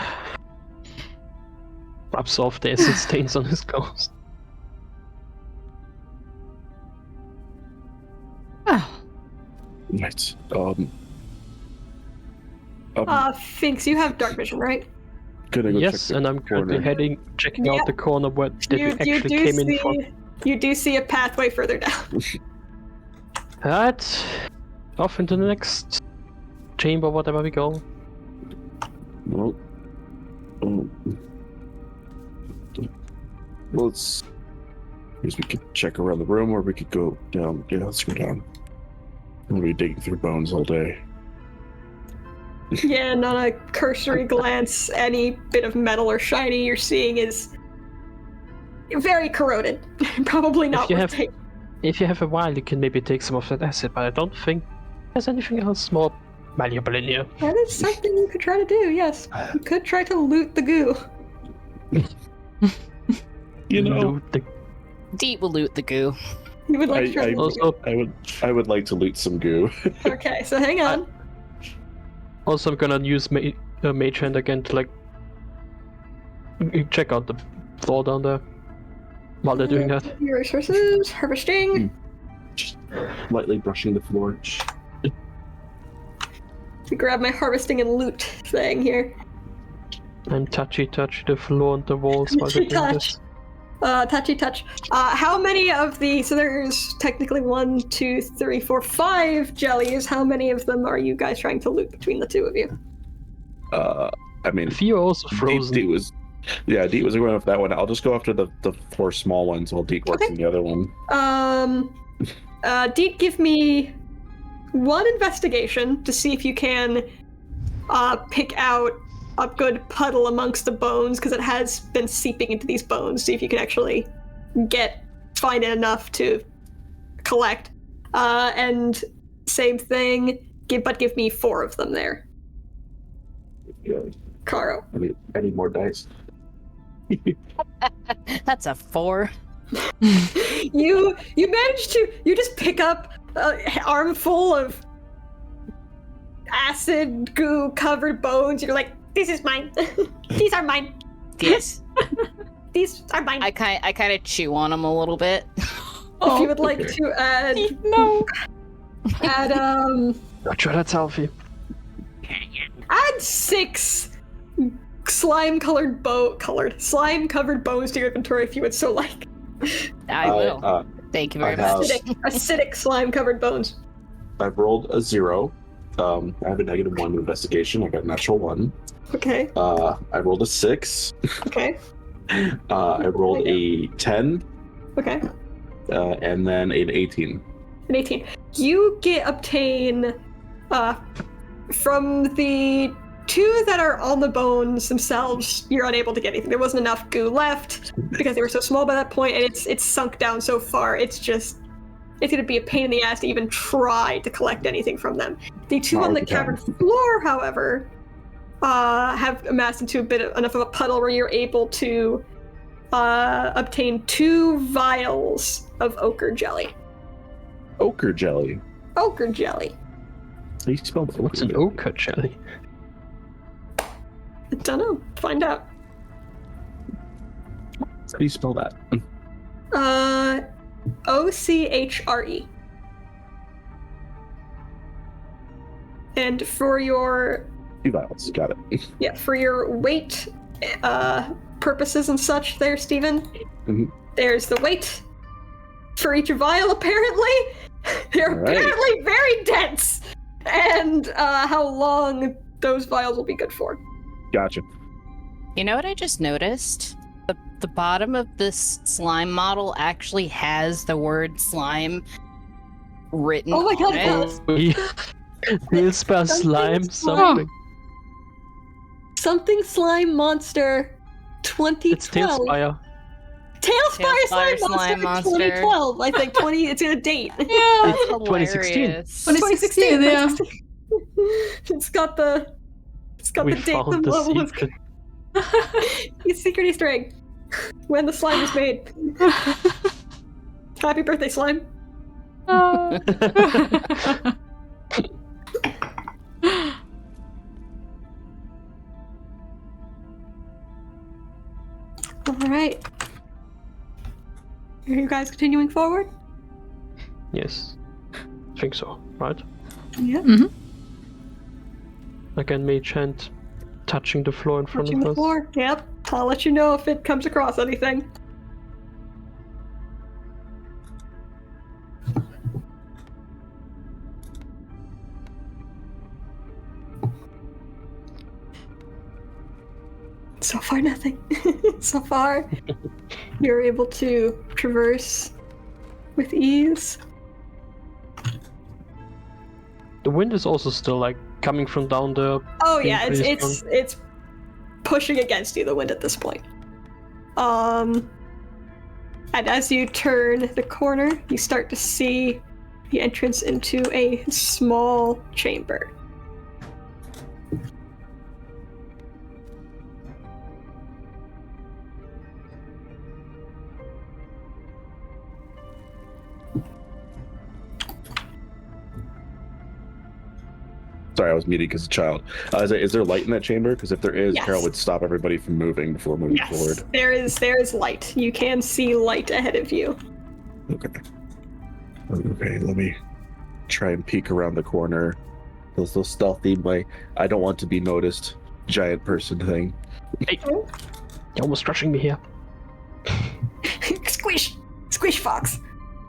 Rubs off the acid stains on his clothes. Well. Right. Finks, you have dark vision, right? Yes, and I'm currently checking out the corner where they actually came in from. You do see a pathway further down. Alright. Off into the next chamber, whatever we go. Well, let's. I guess we could check around the room, or we could go down. Yeah, let's go down. I'm gonna be digging through bones all day. Yeah, not a cursory glance. Any bit of metal or shiny you're seeing is very corroded. Probably not worth taking. If you have a while, you can maybe take some of that acid, but I don't think there's anything else more valuable in here. That is something you could try to do, yes. You could try to loot the goo. You know, Deet will loot the goo. You would like to try to loot the goo? I would like to loot some goo. Okay, so hang on. Also, I'm gonna use Mage Hand again to check out the floor down there while they're doing that. Your resources, harvesting. Just lightly brushing the floor. Grab my harvesting and loot thing here. I'm touchy the floor and the walls while they're doing this. touchy touch. How many of the? So there's technically 1, 2, 3, 4, 5 jellies. How many of them are you guys trying to loot between the two of you? I mean, Theo also frozen. Deet was going after that one. I'll just go after the 4 small ones while Deet works on the other one. Deet, give me 1 investigation to see if you can pick out a good puddle amongst the bones, because it has been seeping into these bones. See if you can actually find it enough to collect. And same thing, give me 4 of them there. Yeah. Caro. I need more dice. That's a 4. You managed to just pick up an armful of acid goo covered bones. You're like, this is mine. These are mine. Yes. These are mine. I kind of chew on them a little bit. If you would like to add Not sure that's healthy. add 6 slime covered bones to your inventory if you would so like. I will. Thank you very much. Acidic slime covered bones. I've rolled a 0. I have a -1 investigation. I got a natural 1. Okay. I rolled a 6. Okay. I rolled a 10. Okay. And then an 18. An 18. You obtain from the 2 that are on the bones themselves, you're unable to get anything. There wasn't enough goo left because they were so small by that point, and it's sunk down so far. It's gonna be a pain in the ass to even try to collect anything from them. The 2 on the cavern floor, however, have amassed into enough of a puddle where you're able to obtain 2 vials of ochre jelly. Ochre jelly? Ochre jelly. How do you spell that? What's an ochre jelly? I don't know. Find out. How do you spell that? OCHRE. And for your 2 vials. Got it. Yeah, for your weight purposes and such there, Steven, there's the weight for each vial, apparently. They're apparently very dense. And how long those vials will be good for. Gotcha. You know what I just noticed? The bottom of this slime model actually has the word slime written Oh my god, on it. We'll spell slime something. Something slime monster 2012. It's Tailspire. Tailspire slime monster 2012. I think it's in a date. Yeah. That's 2016. hilarious. 2016. Yeah. It's got the We date and found the level. secret. It's secret Easter egg. When the slime was made. Happy birthday, slime. Alright. Are you guys continuing forward? Yes. I think so, right? Yeah. Again, mage hand touching the floor in front Touching of the us. floor. Yep. I'll let you know if it comes across anything. So far, nothing. So far, you're able to traverse with ease. The wind is also still like coming from down there. Oh being yeah, pretty it's pushing against you, the wind at this point. And as you turn the corner, you start to see the entrance into a small chamber. Sorry, I was muted because of child. Is there light in that chamber? Because if there is, Yes. Carol would stop everybody from moving before moving forward. There is light. You can see light ahead of you. Okay. Okay, let me try and peek around the corner. Those little stealthy, I don't want to be noticed giant person thing. Hey, you're almost crushing me here. Squish fox.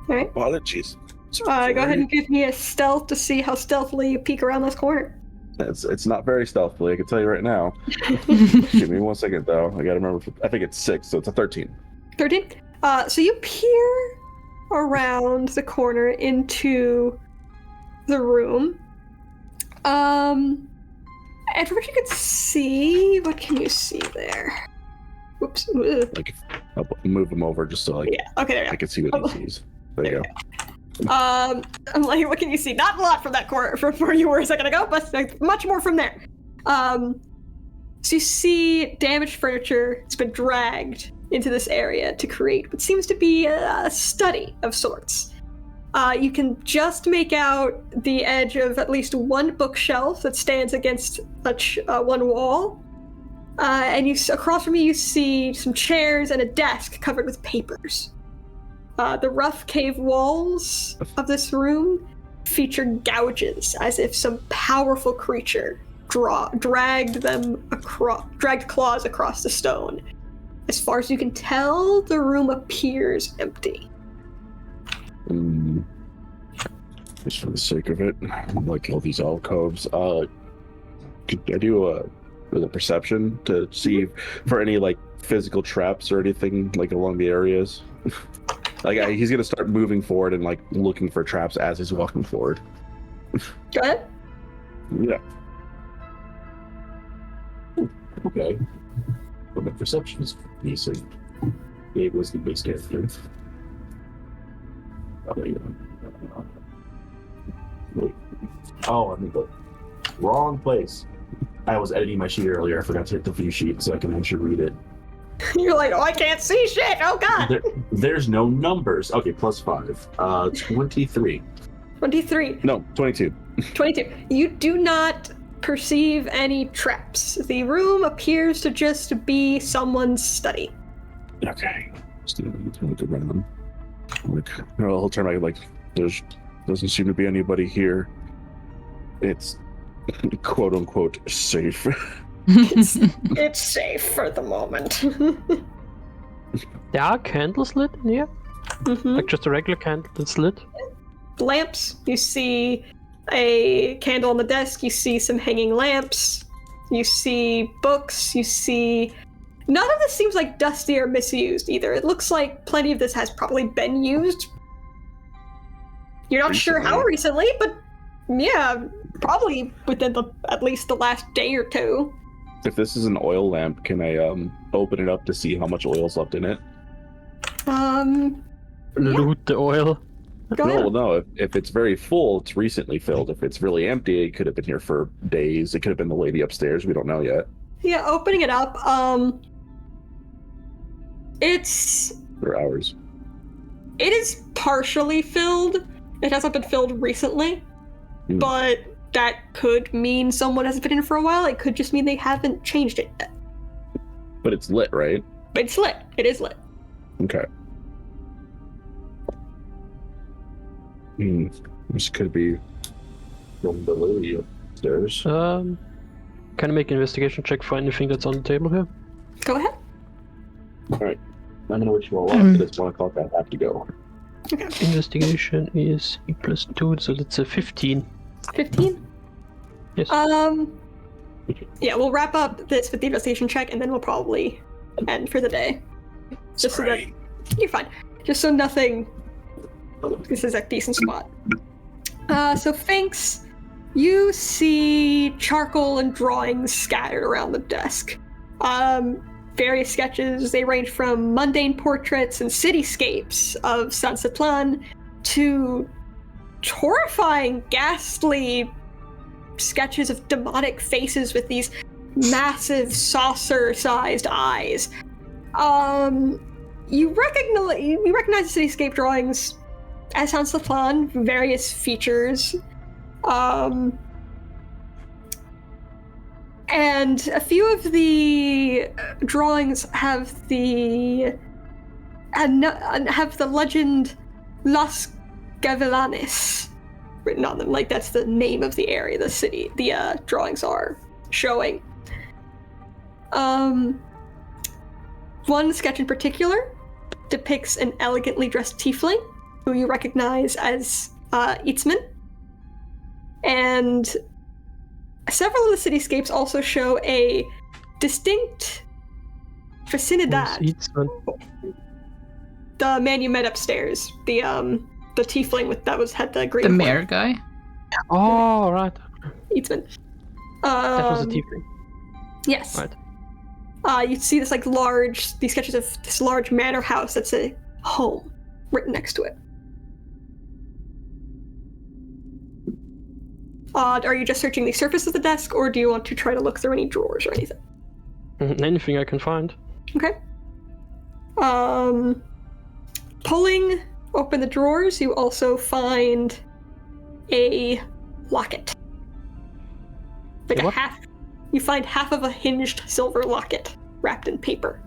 All right. Apologies. Go ahead and give me a stealth to see how stealthily you peek around this corner. It's not very stealthily, I can tell you right now. Give me 1 second, though. I gotta remember. I think it's 6, so it's a 13. 13? So you peer around the corner into the room. And from what you can see, what can you see there? Whoops. Like, I'll move him over just so Yeah, okay, there you I can see what he sees. There you go. I'm like, what can you see? Not a lot from that corner, from where you were a second ago, but like, much more from there. So you see damaged furniture. It's been dragged into this area to create what seems to be a study of sorts. You can just make out the edge of at least one bookshelf that stands against one wall. And across from you see some chairs and a desk covered with papers. The rough cave walls of this room feature gouges, as if some powerful creature dragged claws across the stone. As far as you can tell, the room appears empty. Just for the sake of it, like all these alcoves, could I do a perception to see for any like physical traps or anything like along the areas? He's gonna start moving forward and like looking for traps as he's walking forward. Go ahead. Yeah. Okay. But my perception is decent. Gabe was the base character. Wait. Oh, I'm in the wrong place. I was editing my sheet earlier. I forgot to hit the view sheet so I can actually read it. You're like, oh, I can't see shit. Oh, God. There's no numbers. Okay, +5. 23. 23. No, 22. 22. You do not perceive any traps. The room appears to just be someone's study. Okay. Just look around. I'll turn back. Like, doesn't seem to be anybody here. It's quote unquote safe. It's safe for the moment. There are candles lit in here? Mm-hmm. Like just a regular candle that's lit? Lamps. You see a candle on the desk. You see some hanging lamps. You see books. You see... None of this seems like dusty or misused either. It looks like plenty of this has probably been used. You're not sure how recently, but yeah, probably within at least the last day or two. If this is an oil lamp, can I open it up to see how much oil's left in it? Loot the oil. No. If it's very full, it's recently filled. If it's really empty, it could have been here for days. It could have been the lady upstairs. We don't know yet. Yeah, opening it up. It's... For hours. It is partially filled. It hasn't been filled recently, but that could mean someone hasn't been in for a while. It could just mean they haven't changed it yet. But it's lit, right? It's lit. It is lit. Okay. This could be from the lady upstairs. Can I make an investigation check for anything that's on the table here? Go ahead. Alright. I'm gonna wish you all luck. It's 1 o'clock. I have to go. Okay. Investigation is +2, so that's a 15. 15? Yes. Yeah, we'll wrap up this with the investigation check, and then we'll probably end for the day. Just so that you're fine. Just so nothing. This is a decent spot. So Finks, you see charcoal and drawings scattered around the desk. Various sketches. They range from mundane portraits and cityscapes of San Citlan to horrifying, ghastly sketches of demonic faces with these massive saucer-sized eyes. You recognize the cityscape drawings as San Citlan, various features. And a few of the drawings have the legend Las Gavilanes written on them. Like, that's the name of the area, the city the drawings are showing. One sketch in particular depicts an elegantly dressed tiefling, who you recognize as Itzman. And several of the cityscapes also show a distinct vicinidad. The man you met upstairs, the tiefling had the green. The mayor guy. Oh, right. Itzman. That was a tiefling. Yes. Right. You see this these sketches of this large manor house that's a home written next to it. Are you just searching the surface of the desk, or do you want to try to look through any drawers or anything? Anything I can find. Okay. Pulling open the drawers, you also find a locket. You find half of a hinged silver locket wrapped in paper.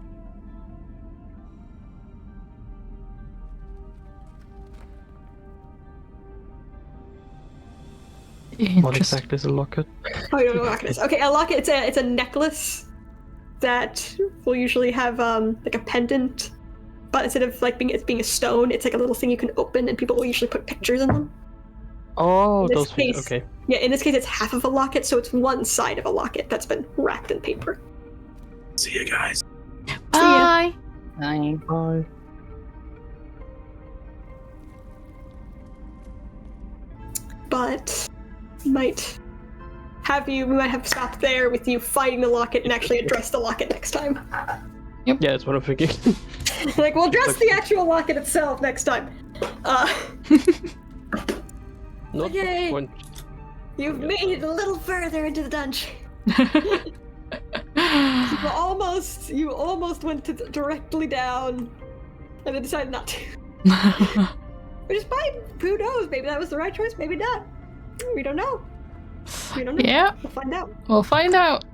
What exactly is a locket? Oh, you don't know what a locket is. Okay, a locket, it's a necklace that will usually have a pendant, but instead of being a stone, it's a little thing you can open, and people will usually put pictures in them. Oh, those things, okay. Yeah, in this case it's half of a locket, so it's one side of a locket that's been wrapped in paper. See you guys. Bye. Bye. Bye. But we might have stopped there with you fighting the locket and actually address the locket next time. Yep. Yeah, that's what I'm thinking. We'll address the actual locket itself next time. Not Yay! point. You've made it a little further into the dungeon. You almost went directly down, and then decided not to. Which is fine. Who knows? Maybe that was the right choice. Maybe not. We don't know. Yeah. We'll find out. We'll find out.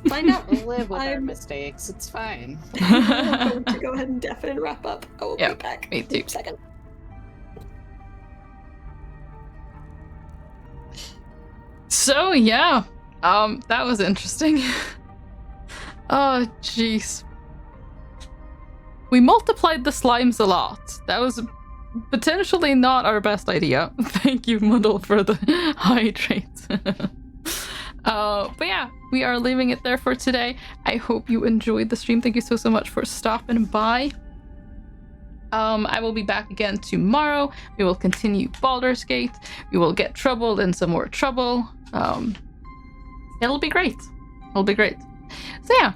We'll live with our mistakes. It's fine. I'm going to go ahead and deafen and wrap up. I will be back. Me too. In a second. So yeah, that was interesting. Oh jeez. We multiplied the slimes a lot. That was potentially not our best idea. Thank you, Muddle, for the hydrate. But yeah, we are leaving it there for today. I hope you enjoyed the stream. Thank you so much for stopping by. I will be back again tomorrow. We will continue Baldur's Gate. We will get troubled in some more trouble. It'll be great. It'll be great. So yeah,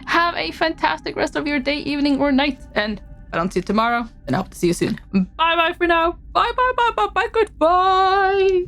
have a fantastic rest of your day, evening, or night. And if I don't see you tomorrow, then I hope to see you soon. Bye bye for now. Bye bye bye bye bye. Goodbye.